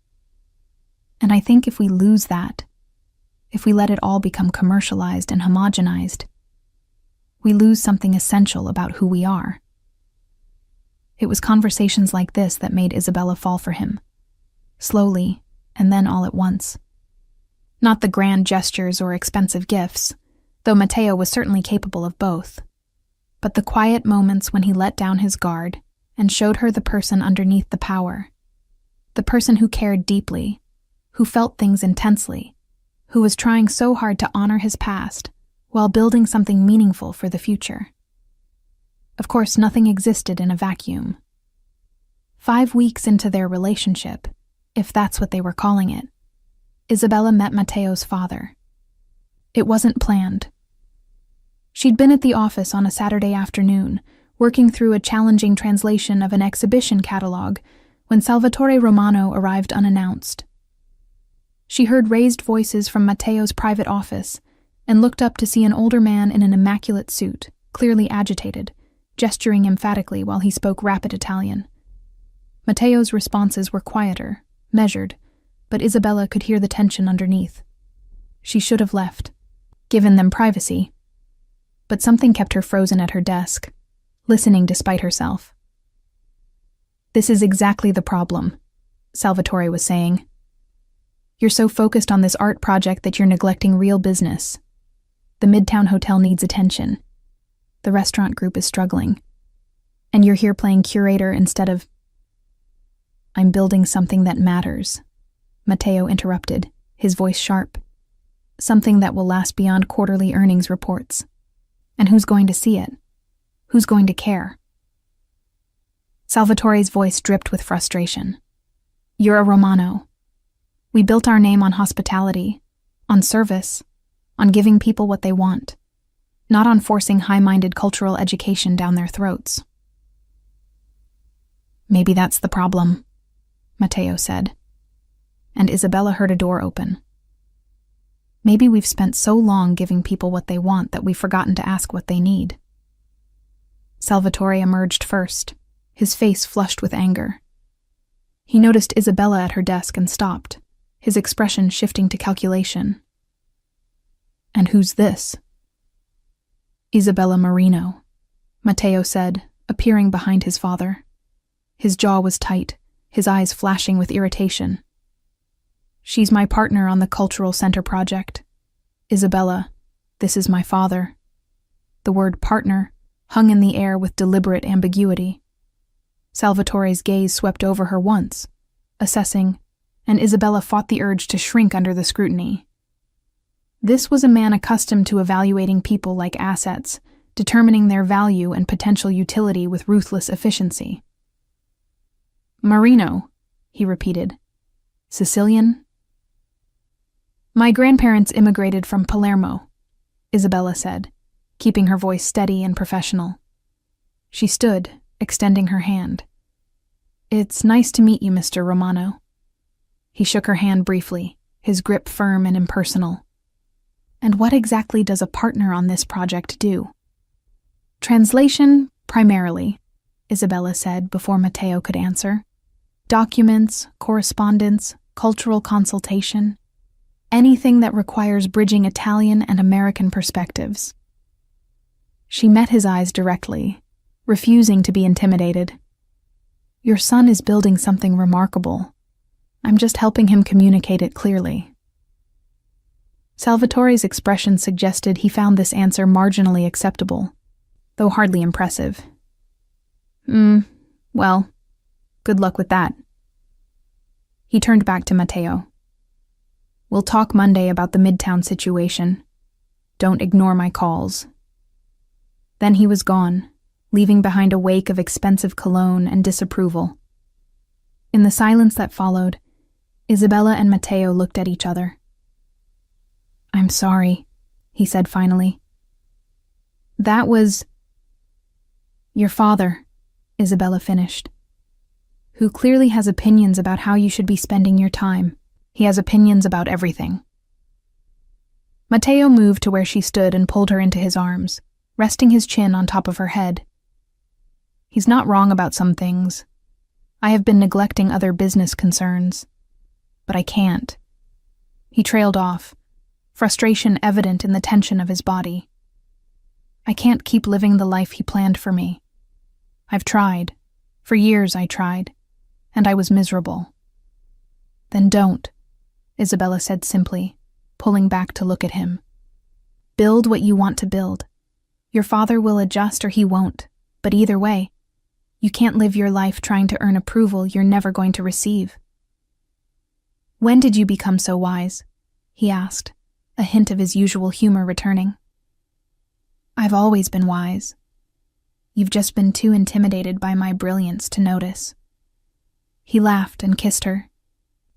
And I think if we lose that, if we let it all become commercialized and homogenized, we lose something essential about who we are." It was conversations like this that made Isabella fall for him, slowly and then all at once. Not the grand gestures or expensive gifts, though Matteo was certainly capable of both, but the quiet moments when he let down his guard and showed her the person underneath the power, the person who cared deeply, who felt things intensely, who was trying so hard to honor his past while building something meaningful for the future. Of course, nothing existed in a vacuum. 5 weeks into their relationship, if that's what they were calling it, Isabella met Matteo's father. It wasn't planned. She'd been at the office on a Saturday afternoon, working through a challenging translation of an exhibition catalog, when Salvatore Romano arrived unannounced. She heard raised voices from Matteo's private office and looked up to see an older man in an immaculate suit, clearly agitated, gesturing emphatically while he spoke rapid Italian. Matteo's responses were quieter, measured, but Isabella could hear the tension underneath. She should have left, given them privacy. But something kept her frozen at her desk, listening despite herself. "This is exactly the problem," Salvatore was saying. "You're so focused on this art project that you're neglecting real business. The Midtown Hotel needs attention. The restaurant group is struggling. And you're here playing curator instead of—" "I'm building something that matters," Matteo interrupted, his voice sharp. "Something that will last beyond quarterly earnings reports. And who's going to see it? Who's going to care?" Salvatore's voice dripped with frustration. "You're a Romano. We built our name on hospitality, on service, on giving people what they want, not on forcing high-minded cultural education down their throats." "Maybe that's the problem," Matteo said, and Isabella heard a door open. "Maybe we've spent so long giving people what they want that we've forgotten to ask what they need." Salvatore emerged first, his face flushed with anger. He noticed Isabella at her desk and stopped, his expression shifting to calculation. "And who's this?" "Isabella Marino," Matteo said, appearing behind his father. His jaw was tight, his eyes flashing with irritation. "She's my partner on the Cultural Center project. Isabella, this is my father." The word partner hung in the air with deliberate ambiguity. Salvatore's gaze swept over her once, assessing, and Isabella fought the urge to shrink under the scrutiny. This was a man accustomed to evaluating people like assets, determining their value and potential utility with ruthless efficiency. "Marino," he repeated. "Sicilian?" "My grandparents immigrated from Palermo," Isabella said, keeping her voice steady and professional. She stood, extending her hand. "It's nice to meet you, Mr. Romano." He shook her hand briefly, his grip firm and impersonal. "And what exactly does a partner on this project do?" "Translation, primarily," Isabella said before Matteo could answer. "Documents, correspondence, cultural consultation. Anything that requires bridging Italian and American perspectives." She met his eyes directly, refusing to be intimidated. Your son is building something remarkable. I'm just helping him communicate it clearly. Salvatore's expression suggested he found this answer marginally acceptable, though hardly impressive. Well, good luck with that. He turned back to Matteo. We'll talk Monday about the Midtown situation. Don't ignore my calls. Then he was gone, leaving behind a wake of expensive cologne and disapproval. In the silence that followed, Isabella and Matteo looked at each other. I'm sorry, he said finally. That was your father, Isabella finished, who clearly has opinions about how you should be spending your time. He has opinions about everything. Matteo moved to where she stood and pulled her into his arms, resting his chin on top of her head. He's not wrong about some things. I have been neglecting other business concerns. But I can't. He trailed off, frustration evident in the tension of his body. I can't keep living the life he planned for me. I've tried. For years I tried. And I was miserable. Then don't, Isabella said simply, pulling back to look at him. Build what you want to build. Your father will adjust or he won't, but either way, you can't live your life trying to earn approval you're never going to receive. When did you become so wise? He asked, a hint of his usual humor returning. I've always been wise. You've just been too intimidated by my brilliance to notice. He laughed and kissed her,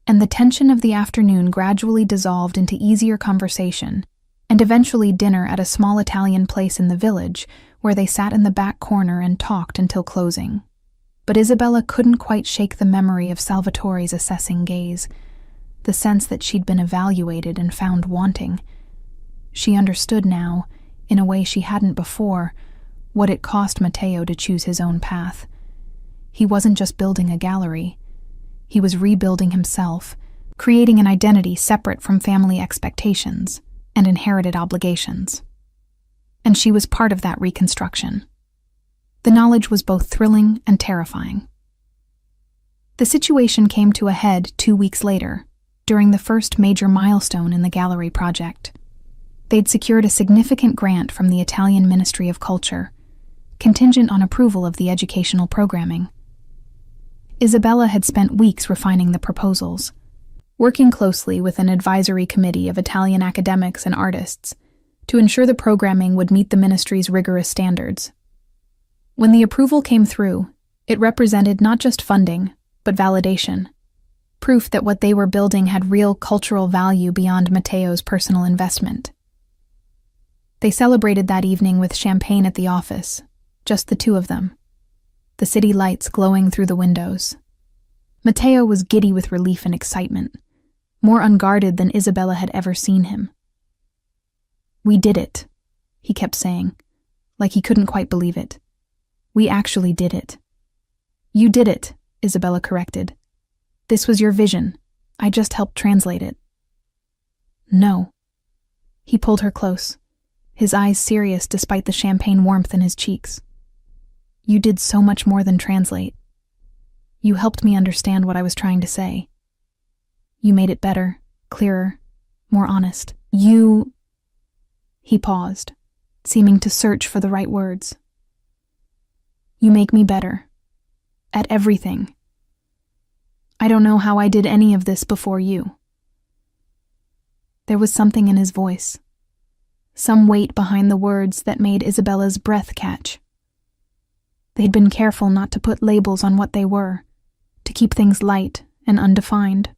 and the tension of the afternoon gradually dissolved into easier conversation, and eventually dinner at a small Italian place in the village, where they sat in the back corner and talked until closing. But Isabella couldn't quite shake the memory of Salvatore's assessing gaze, the sense that she'd been evaluated and found wanting. She understood now, in a way she hadn't before, what it cost Matteo to choose his own path. He wasn't just building a gallery. He was rebuilding himself, creating an identity separate from family expectations and inherited obligations. And she was part of that reconstruction. The knowledge was both thrilling and terrifying. The situation came to a head 2 weeks later, during the first major milestone in the gallery project. They'd secured a significant grant from the Italian Ministry of Culture, contingent on approval of the educational programming. Isabella had spent weeks refining the proposals, working closely with an advisory committee of Italian academics and artists to ensure the programming would meet the ministry's rigorous standards. When the approval came through, it represented not just funding, but validation, proof that what they were building had real cultural value beyond Matteo's personal investment. They celebrated that evening with champagne at the office, just the two of them, the city lights glowing through the windows. Matteo was giddy with relief and excitement, more unguarded than Isabella had ever seen him. We did it, he kept saying, like he couldn't quite believe it. We actually did it. You did it, Isabella corrected. This was your vision. I just helped translate it. No. He pulled her close, his eyes serious despite the champagne warmth in his cheeks. You did so much more than translate. You helped me understand what I was trying to say. You made it better, clearer, more honest. He paused, seeming to search for the right words. You make me better. At everything. I don't know how I did any of this before you. There was something in his voice, some weight behind the words that made Isabella's breath catch. They'd been careful not to put labels on what they were, to keep things light and undefined.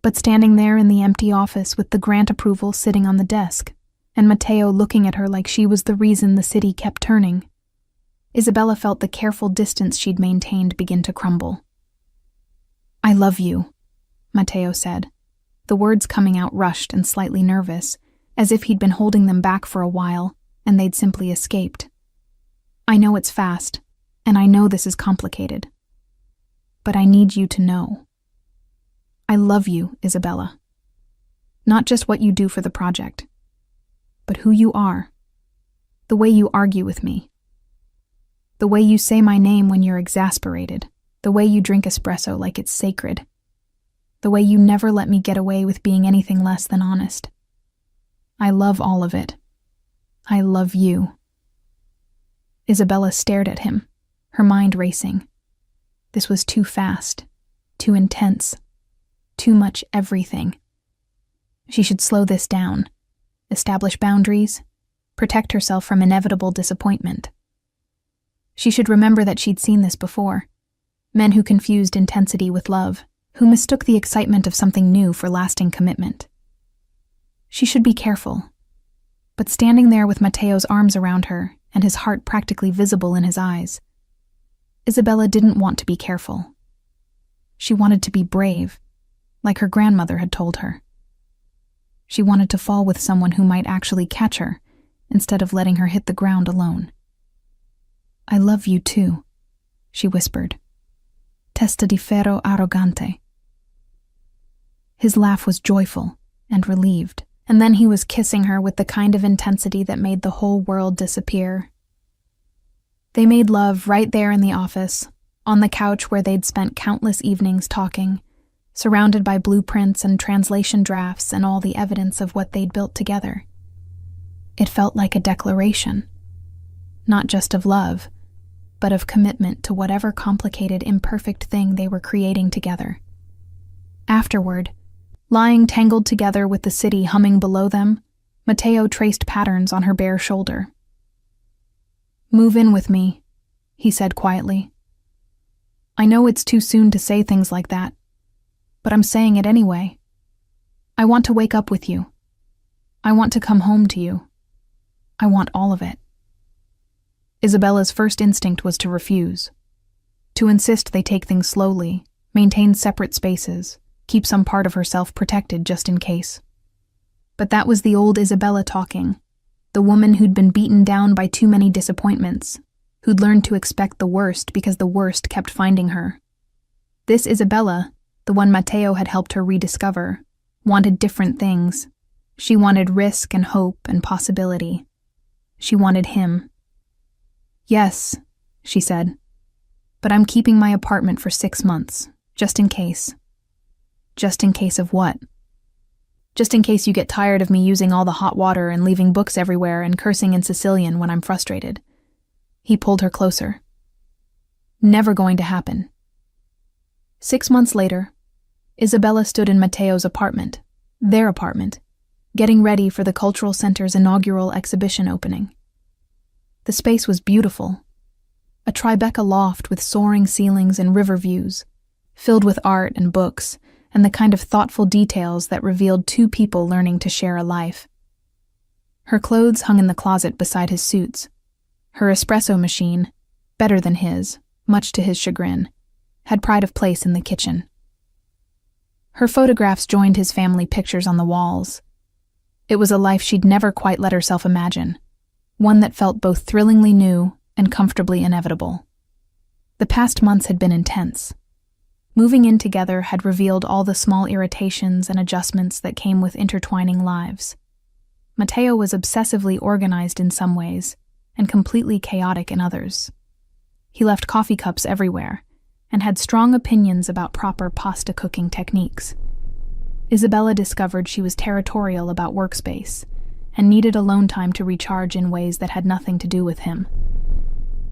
But standing there in the empty office with the grant approval sitting on the desk, and Matteo looking at her like she was the reason the city kept turning, Isabella felt the careful distance she'd maintained begin to crumble. I love you, Matteo said, the words coming out rushed and slightly nervous, as if he'd been holding them back for a while, and they'd simply escaped. I know it's fast, and I know this is complicated. But I need you to know. I love you, Isabella. Not just what you do for the project, but who you are. The way you argue with me. The way you say my name when you're exasperated, The way you drink espresso like it's sacred. The way you never let me get away with being anything less than honest. I love all of it. I love you." Isabella stared at him, her mind racing. This was too fast, too intense, too much everything. She should slow this down, establish boundaries, protect herself from inevitable disappointment. She should remember that she'd seen this before. Men who confused intensity with love, who mistook the excitement of something new for lasting commitment. She should be careful. But standing there with Matteo's arms around her and his heart practically visible in his eyes, Isabella didn't want to be careful. She wanted to be brave, like her grandmother had told her. She wanted to fall with someone who might actually catch her, instead of letting her hit the ground alone. "I love you too," she whispered. "Testa di ferro arrogante." His laugh was joyful and relieved, and then he was kissing her with the kind of intensity that made the whole world disappear. They made love right there in the office, on the couch where they'd spent countless evenings talking, surrounded by blueprints and translation drafts and all the evidence of what they'd built together. It felt like a declaration, not just of love, but of commitment to whatever complicated, imperfect thing they were creating together. Afterward, lying tangled together with the city humming below them, Matteo traced patterns on her bare shoulder. "Move in with me," he said quietly. "I know it's too soon to say things like that, but I'm saying it anyway. I want to wake up with you. I want to come home to you. I want all of it." Isabella's first instinct was to refuse, to insist they take things slowly, maintain separate spaces, keep some part of herself protected just in case. But that was the old Isabella talking, the woman who'd been beaten down by too many disappointments, who'd learned to expect the worst because the worst kept finding her. This Isabella, the one Matteo had helped her rediscover, wanted different things. She wanted risk and hope and possibility. She wanted him. "Yes," she said, "but I'm keeping my apartment for 6 months, just in case." "Just in case of what?" "Just in case you get tired of me using all the hot water and leaving books everywhere and cursing in Sicilian when I'm frustrated." He pulled her closer. "Never going to happen." 6 months later, Isabella stood in Matteo's apartment, their apartment, getting ready for the Cultural Center's inaugural exhibition opening. The space was beautiful, a Tribeca loft with soaring ceilings and river views, filled with art and books, and the kind of thoughtful details that revealed two people learning to share a life. Her clothes hung in the closet beside his suits. Her espresso machine, better than his, much to his chagrin, had pride of place in the kitchen. Her photographs joined his family pictures on the walls. It was a life she'd never quite let herself imagine, one that felt both thrillingly new and comfortably inevitable. The past months had been intense. Moving in together had revealed all the small irritations and adjustments that came with intertwining lives. Matteo was obsessively organized in some ways, and completely chaotic in others. He left coffee cups everywhere, and had strong opinions about proper pasta cooking techniques. Isabella discovered she was territorial about workspace, and needed alone time to recharge in ways that had nothing to do with him.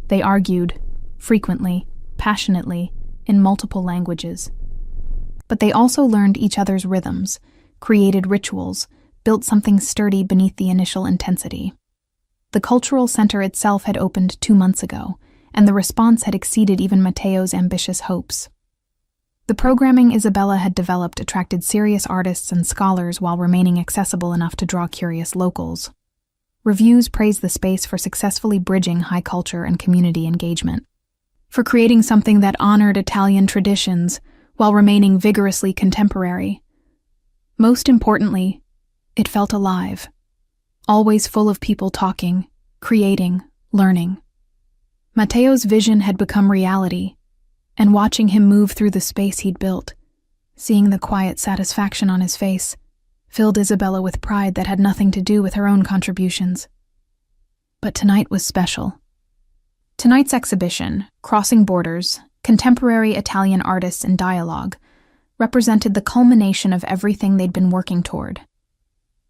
They argued, frequently, passionately, in multiple languages. But they also learned each other's rhythms, created rituals, built something sturdy beneath the initial intensity. The Cultural Center itself had opened 2 months ago, and the response had exceeded even Matteo's ambitious hopes. The programming Isabella had developed attracted serious artists and scholars while remaining accessible enough to draw curious locals. Reviews praised the space for successfully bridging high culture and community engagement, for creating something that honored Italian traditions while remaining vigorously contemporary. Most importantly, it felt alive, always full of people talking, creating, learning. Matteo's vision had become reality, and watching him move through the space he'd built, seeing the quiet satisfaction on his face, filled Isabella with pride that had nothing to do with her own contributions. But tonight was special. Tonight's exhibition, Crossing Borders, contemporary Italian artists in dialogue, represented the culmination of everything they'd been working toward.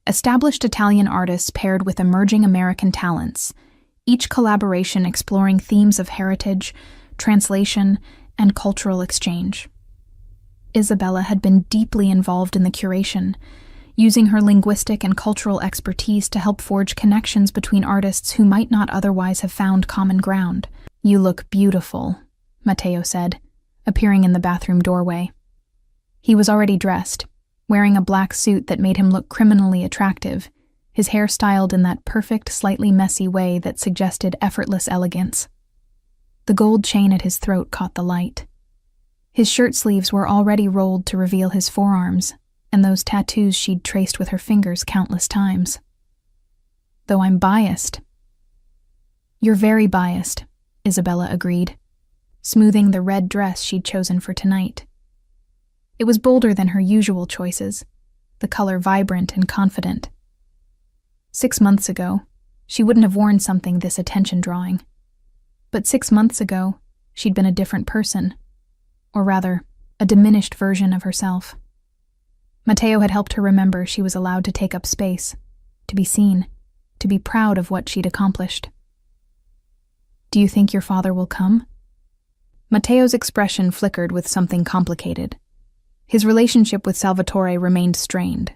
Established Italian artists paired with emerging American talents, each collaboration exploring themes of heritage, translation, and cultural exchange. Isabella had been deeply involved in the curation, using her linguistic and cultural expertise to help forge connections between artists who might not otherwise have found common ground. "You look beautiful," Matteo said, appearing in the bathroom doorway. He was already dressed, wearing a black suit that made him look criminally attractive, his hair styled in that perfect, slightly messy way that suggested effortless elegance. The gold chain at his throat caught the light. His shirt sleeves were already rolled to reveal his forearms, and those tattoos she'd traced with her fingers countless times. "Though I'm biased." "You're very biased," Isabella agreed, smoothing the red dress she'd chosen for tonight. It was bolder than her usual choices, the color vibrant and confident. 6 months ago, she wouldn't have worn something this attention-drawing. But 6 months ago, she'd been a different person, or rather, a diminished version of herself. Matteo had helped her remember she was allowed to take up space, to be seen, to be proud of what she'd accomplished. "Do you think your father will come?" Matteo's expression flickered with something complicated. His relationship with Salvatore remained strained.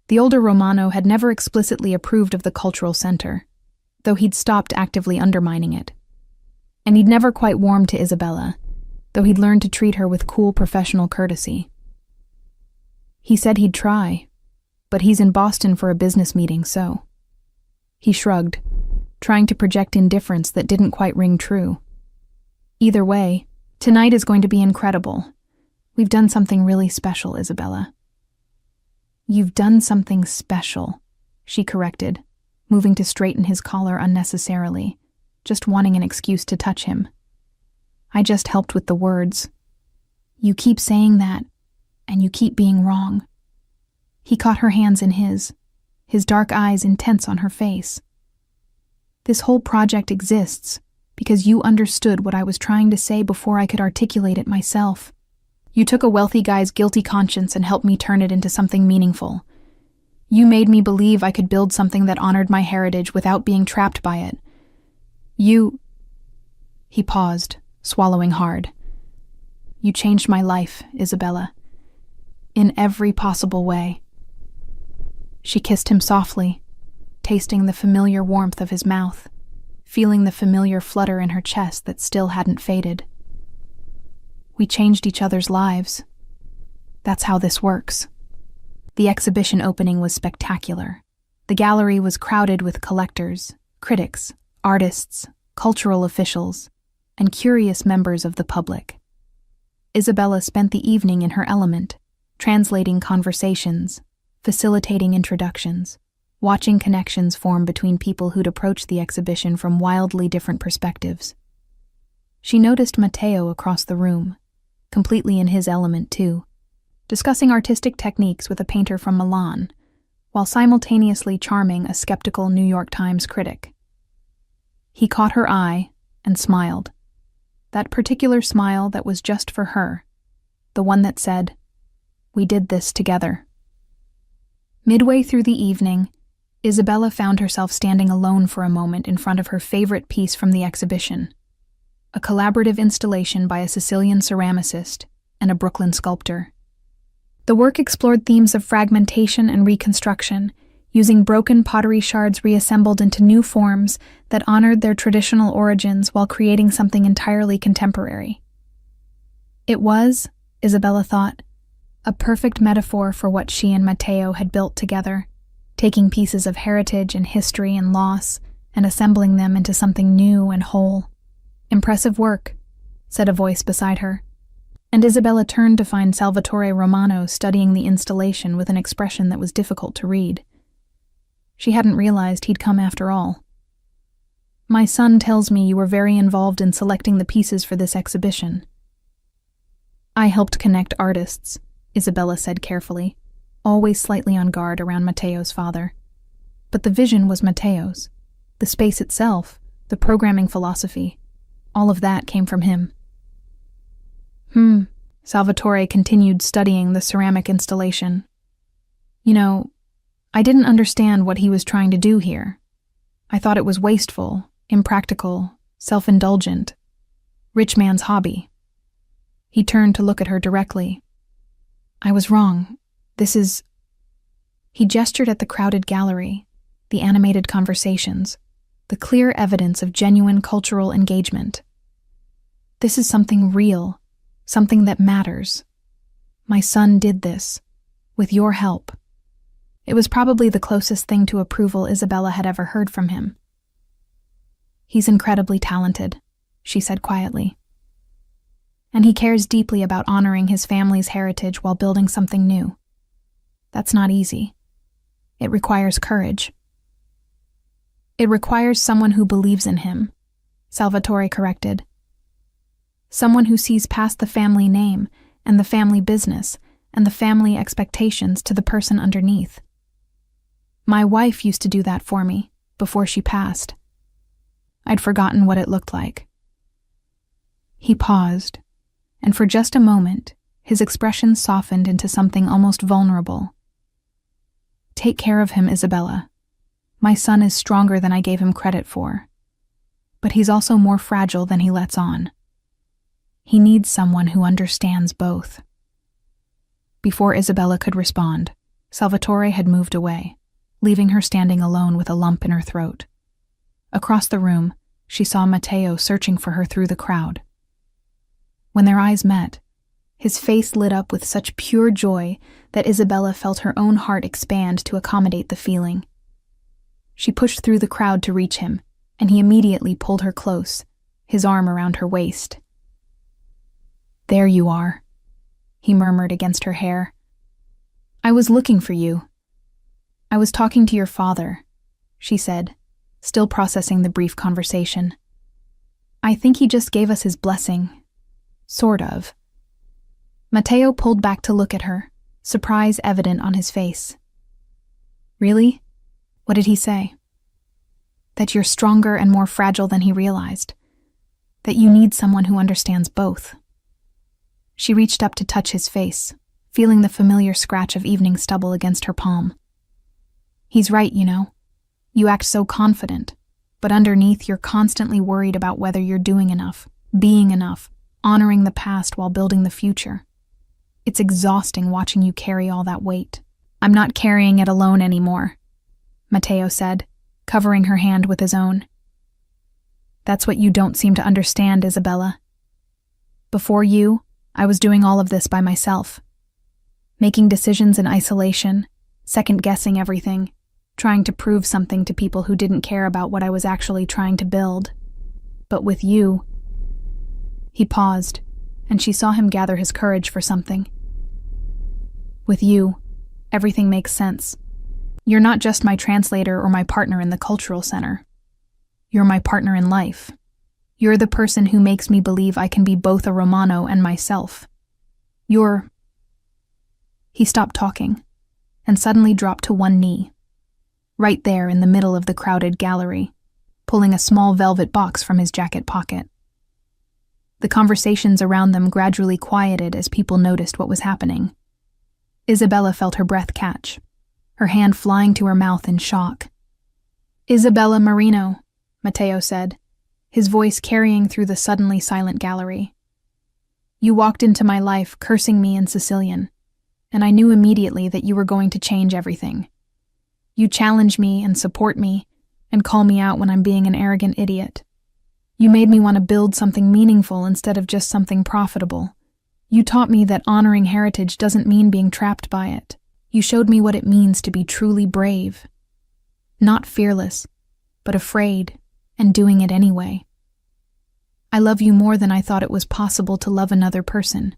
The older Romano had never explicitly approved of the cultural center, though he'd stopped actively undermining it. And he'd never quite warmed to Isabella, though he'd learned to treat her with cool professional courtesy. He said he'd try, but he's in Boston for a business meeting, so. He shrugged, trying to project indifference that didn't quite ring true. "Either way, tonight is going to be incredible. We've done something really special, Isabella." "You've done something special," she corrected, moving to straighten his collar unnecessarily, just wanting an excuse to touch him. "I just helped with the words." "You keep saying that, and you keep being wrong." He caught her hands in his dark eyes intense on her face. "This whole project exists because you understood what I was trying to say before I could articulate it myself. You took a wealthy guy's guilty conscience and helped me turn it into something meaningful. You made me believe I could build something that honored my heritage without being trapped by it. You..." He paused, swallowing hard. "You changed my life, Isabella. In every possible way." She kissed him softly, tasting the familiar warmth of his mouth, feeling the familiar flutter in her chest that still hadn't faded. "We changed each other's lives. That's how this works." The exhibition opening was spectacular. The gallery was crowded with collectors, critics, artists, cultural officials, and curious members of the public. Isabella spent the evening in her element, translating conversations, facilitating introductions, watching connections form between people who'd approached the exhibition from wildly different perspectives. She noticed Matteo across the room, completely in his element too, discussing artistic techniques with a painter from Milan, while simultaneously charming a skeptical New York Times critic. He caught her eye and smiled. That particular smile that was just for her, the one that said, "We did this together." Midway through the evening, Isabella found herself standing alone for a moment in front of her favorite piece from the exhibition, a collaborative installation by a Sicilian ceramicist and a Brooklyn sculptor. The work explored themes of fragmentation and reconstruction, using broken pottery shards reassembled into new forms that honored their traditional origins while creating something entirely contemporary. It was, Isabella thought, a perfect metaphor for what she and Matteo had built together, taking pieces of heritage and history and loss and assembling them into something new and whole. "Impressive work," said a voice beside her, and Isabella turned to find Salvatore Romano studying the installation with an expression that was difficult to read. She hadn't realized he'd come after all. "My son tells me you were very involved in selecting the pieces for this exhibition." "I helped connect artists," Isabella said carefully, always slightly on guard around Matteo's father. But the vision was Matteo's. The space itself, the programming philosophy, all of that came from him. Salvatore continued studying the ceramic installation. I didn't understand what he was trying to do here. I thought it was wasteful, impractical, self-indulgent. Rich man's hobby. He turned to look at her directly. I was wrong. This is... He gestured at the crowded gallery, the animated conversations, the clear evidence of genuine cultural engagement. This is something real, something that matters. My son did this, with your help. It was probably the closest thing to approval Isabella had ever heard from him. He's incredibly talented, she said quietly. And he cares deeply about honoring his family's heritage while building something new. That's not easy. It requires courage. It requires someone who believes in him, Salvatore corrected. Someone who sees past the family name and the family business and the family expectations to the person underneath. My wife used to do that for me before she passed. I'd forgotten what it looked like. He paused, and for just a moment, his expression softened into something almost vulnerable. Take care of him, Isabella. My son is stronger than I gave him credit for. But he's also more fragile than he lets on. He needs someone who understands both. Before Isabella could respond, Salvatore had moved away, leaving her standing alone with a lump in her throat. Across the room, she saw Matteo searching for her through the crowd. When their eyes met, his face lit up with such pure joy that Isabella felt her own heart expand to accommodate the feeling. She pushed through the crowd to reach him, and he immediately pulled her close, his arm around her waist. There you are, he murmured against her hair. I was looking for you. I was talking to your father, she said, still processing the brief conversation. I think he just gave us his blessing. Sort of. Matteo pulled back to look at her, surprise evident on his face. Really? What did he say? That you're stronger and more fragile than he realized. That you need someone who understands both. She reached up to touch his face, feeling the familiar scratch of evening stubble against her palm. He's right, You act so confident, but underneath you're constantly worried about whether you're doing enough, being enough, honoring the past while building the future. It's exhausting watching you carry all that weight. I'm not carrying it alone anymore, Matteo said, covering her hand with his own. That's what you don't seem to understand, Isabella. Before you, I was doing all of this by myself. Making decisions in isolation, second-guessing everything, trying to prove something to people who didn't care about what I was actually trying to build. But with you... He paused, and she saw him gather his courage for something. With you, everything makes sense. You're not just my translator or my partner in the cultural center. You're my partner in life. You're the person who makes me believe I can be both a Romano and myself. You're... He stopped talking, and suddenly dropped to one knee, right there in the middle of the crowded gallery, pulling a small velvet box from his jacket pocket. The conversations around them gradually quieted as people noticed what was happening. Isabella felt her breath catch, her hand flying to her mouth in shock. Isabella Marino, Matteo said, his voice carrying through the suddenly silent gallery. You walked into my life cursing me in Sicilian, and I knew immediately that you were going to change everything. You challenge me and support me, and call me out when I'm being an arrogant idiot. You made me want to build something meaningful instead of just something profitable. You taught me that honoring heritage doesn't mean being trapped by it. You showed me what it means to be truly brave. Not fearless, but afraid, and doing it anyway. I love you more than I thought it was possible to love another person.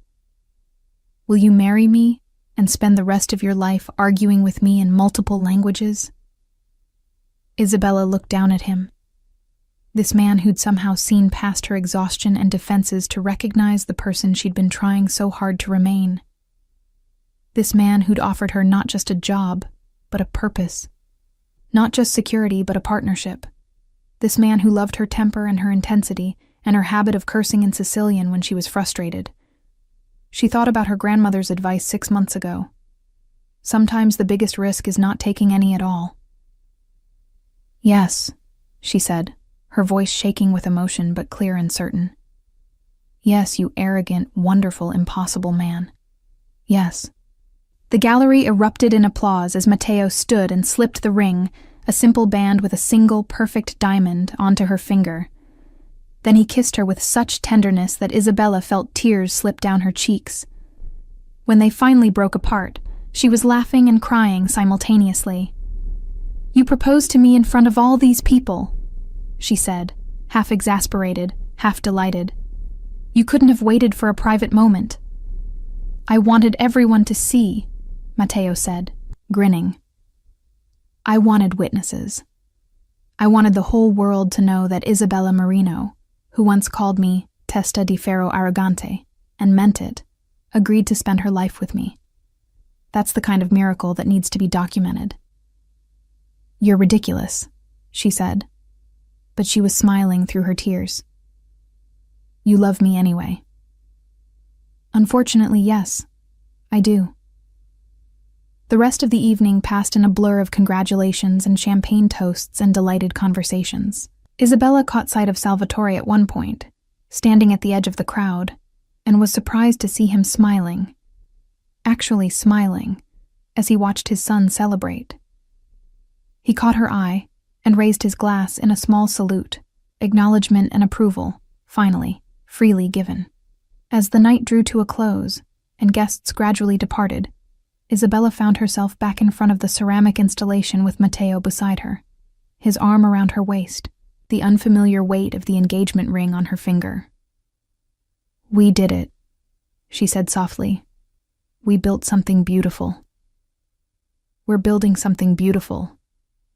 Will you marry me and spend the rest of your life arguing with me in multiple languages? Isabella looked down at him. This man who'd somehow seen past her exhaustion and defenses to recognize the person she'd been trying so hard to remain. This man who'd offered her not just a job, but a purpose. Not just security, but a partnership. This man who loved her temper and her intensity, and her habit of cursing in Sicilian when she was frustrated. She thought about her grandmother's advice 6 months ago. Sometimes the biggest risk is not taking any at all. "Yes," she said, her voice shaking with emotion but clear and certain. "Yes, you arrogant, wonderful, impossible man. Yes." The gallery erupted in applause as Matteo stood and slipped the ring, a simple band with a single perfect diamond, onto her finger. Then he kissed her with such tenderness that Isabella felt tears slip down her cheeks. When they finally broke apart, she was laughing and crying simultaneously. "You proposed to me in front of all these people," she said, half exasperated, half delighted. "You couldn't have waited for a private moment." "I wanted everyone to see," Matteo said, grinning. "I wanted witnesses. I wanted the whole world to know that Isabella Marino, who once called me testa di ferro arrogante, and meant it, agreed to spend her life with me. That's the kind of miracle that needs to be documented." "You're ridiculous," she said, but she was smiling through her tears. "You love me anyway." "Unfortunately, yes, I do." The rest of the evening passed in a blur of congratulations and champagne toasts and delighted conversations. Isabella caught sight of Salvatore at one point, standing at the edge of the crowd, and was surprised to see him smiling. Actually smiling, as he watched his son celebrate. He caught her eye and raised his glass in a small salute, acknowledgement and approval, finally, freely given. As the night drew to a close and guests gradually departed, Isabella found herself back in front of the ceramic installation with Matteo beside her, his arm around her waist, the unfamiliar weight of the engagement ring on her finger. "We did it," she said softly. "We built something beautiful." "We're building something beautiful,"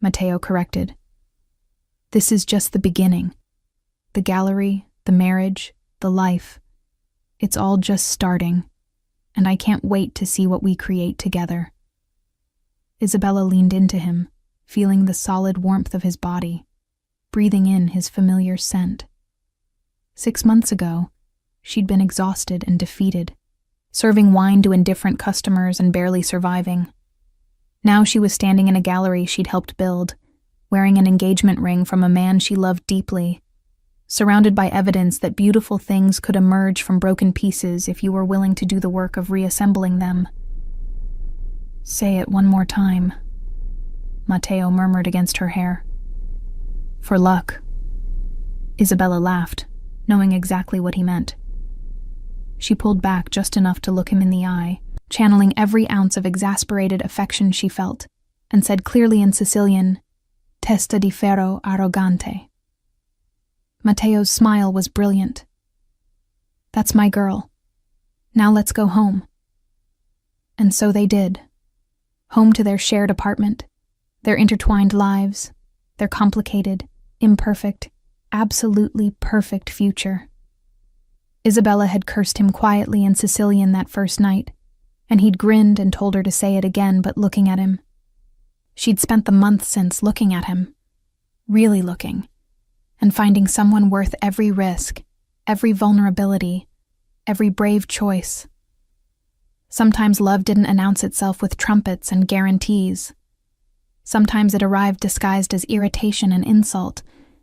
Matteo corrected. "This is just the beginning. The gallery, the marriage, the life. It's all just starting, and I can't wait to see what we create together." Isabella leaned into him, feeling the solid warmth of his body, breathing in his familiar scent. 6 months ago, she'd been exhausted and defeated, serving wine to indifferent customers and barely surviving. Now she was standing in a gallery she'd helped build, wearing an engagement ring from a man she loved deeply, surrounded by evidence that beautiful things could emerge from broken pieces if you were willing to do the work of reassembling them. "Say it one more time," Matteo murmured against her hair. "For luck." Isabella laughed, knowing exactly what he meant. She pulled back just enough to look him in the eye, channeling every ounce of exasperated affection she felt, and said clearly in Sicilian, "Testa di ferro arrogante." Matteo's smile was brilliant. "That's my girl. Now let's go home." And so they did. Home to their shared apartment, their intertwined lives, their complicated, imperfect, absolutely perfect future. Isabella had cursed him quietly in Sicilian that first night, and he'd grinned and told her to say it again but looking at him. She'd spent the month since looking at him, really looking, and finding someone worth every risk, every vulnerability, every brave choice. Sometimes love didn't announce itself with trumpets and guarantees. Sometimes it arrived disguised as irritation and insult,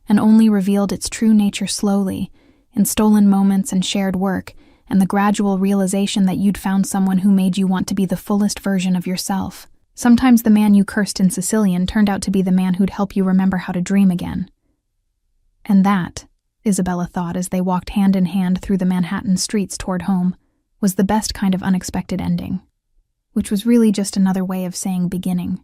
and only revealed its true nature slowly, in stolen moments and shared work, and the gradual realization that you'd found someone who made you want to be the fullest version of yourself. Sometimes the man you cursed in Sicilian turned out to be the man who'd help you remember how to dream again. And that, Isabella thought as they walked hand in hand through the Manhattan streets toward home, was the best kind of unexpected ending, which was really just another way of saying beginning.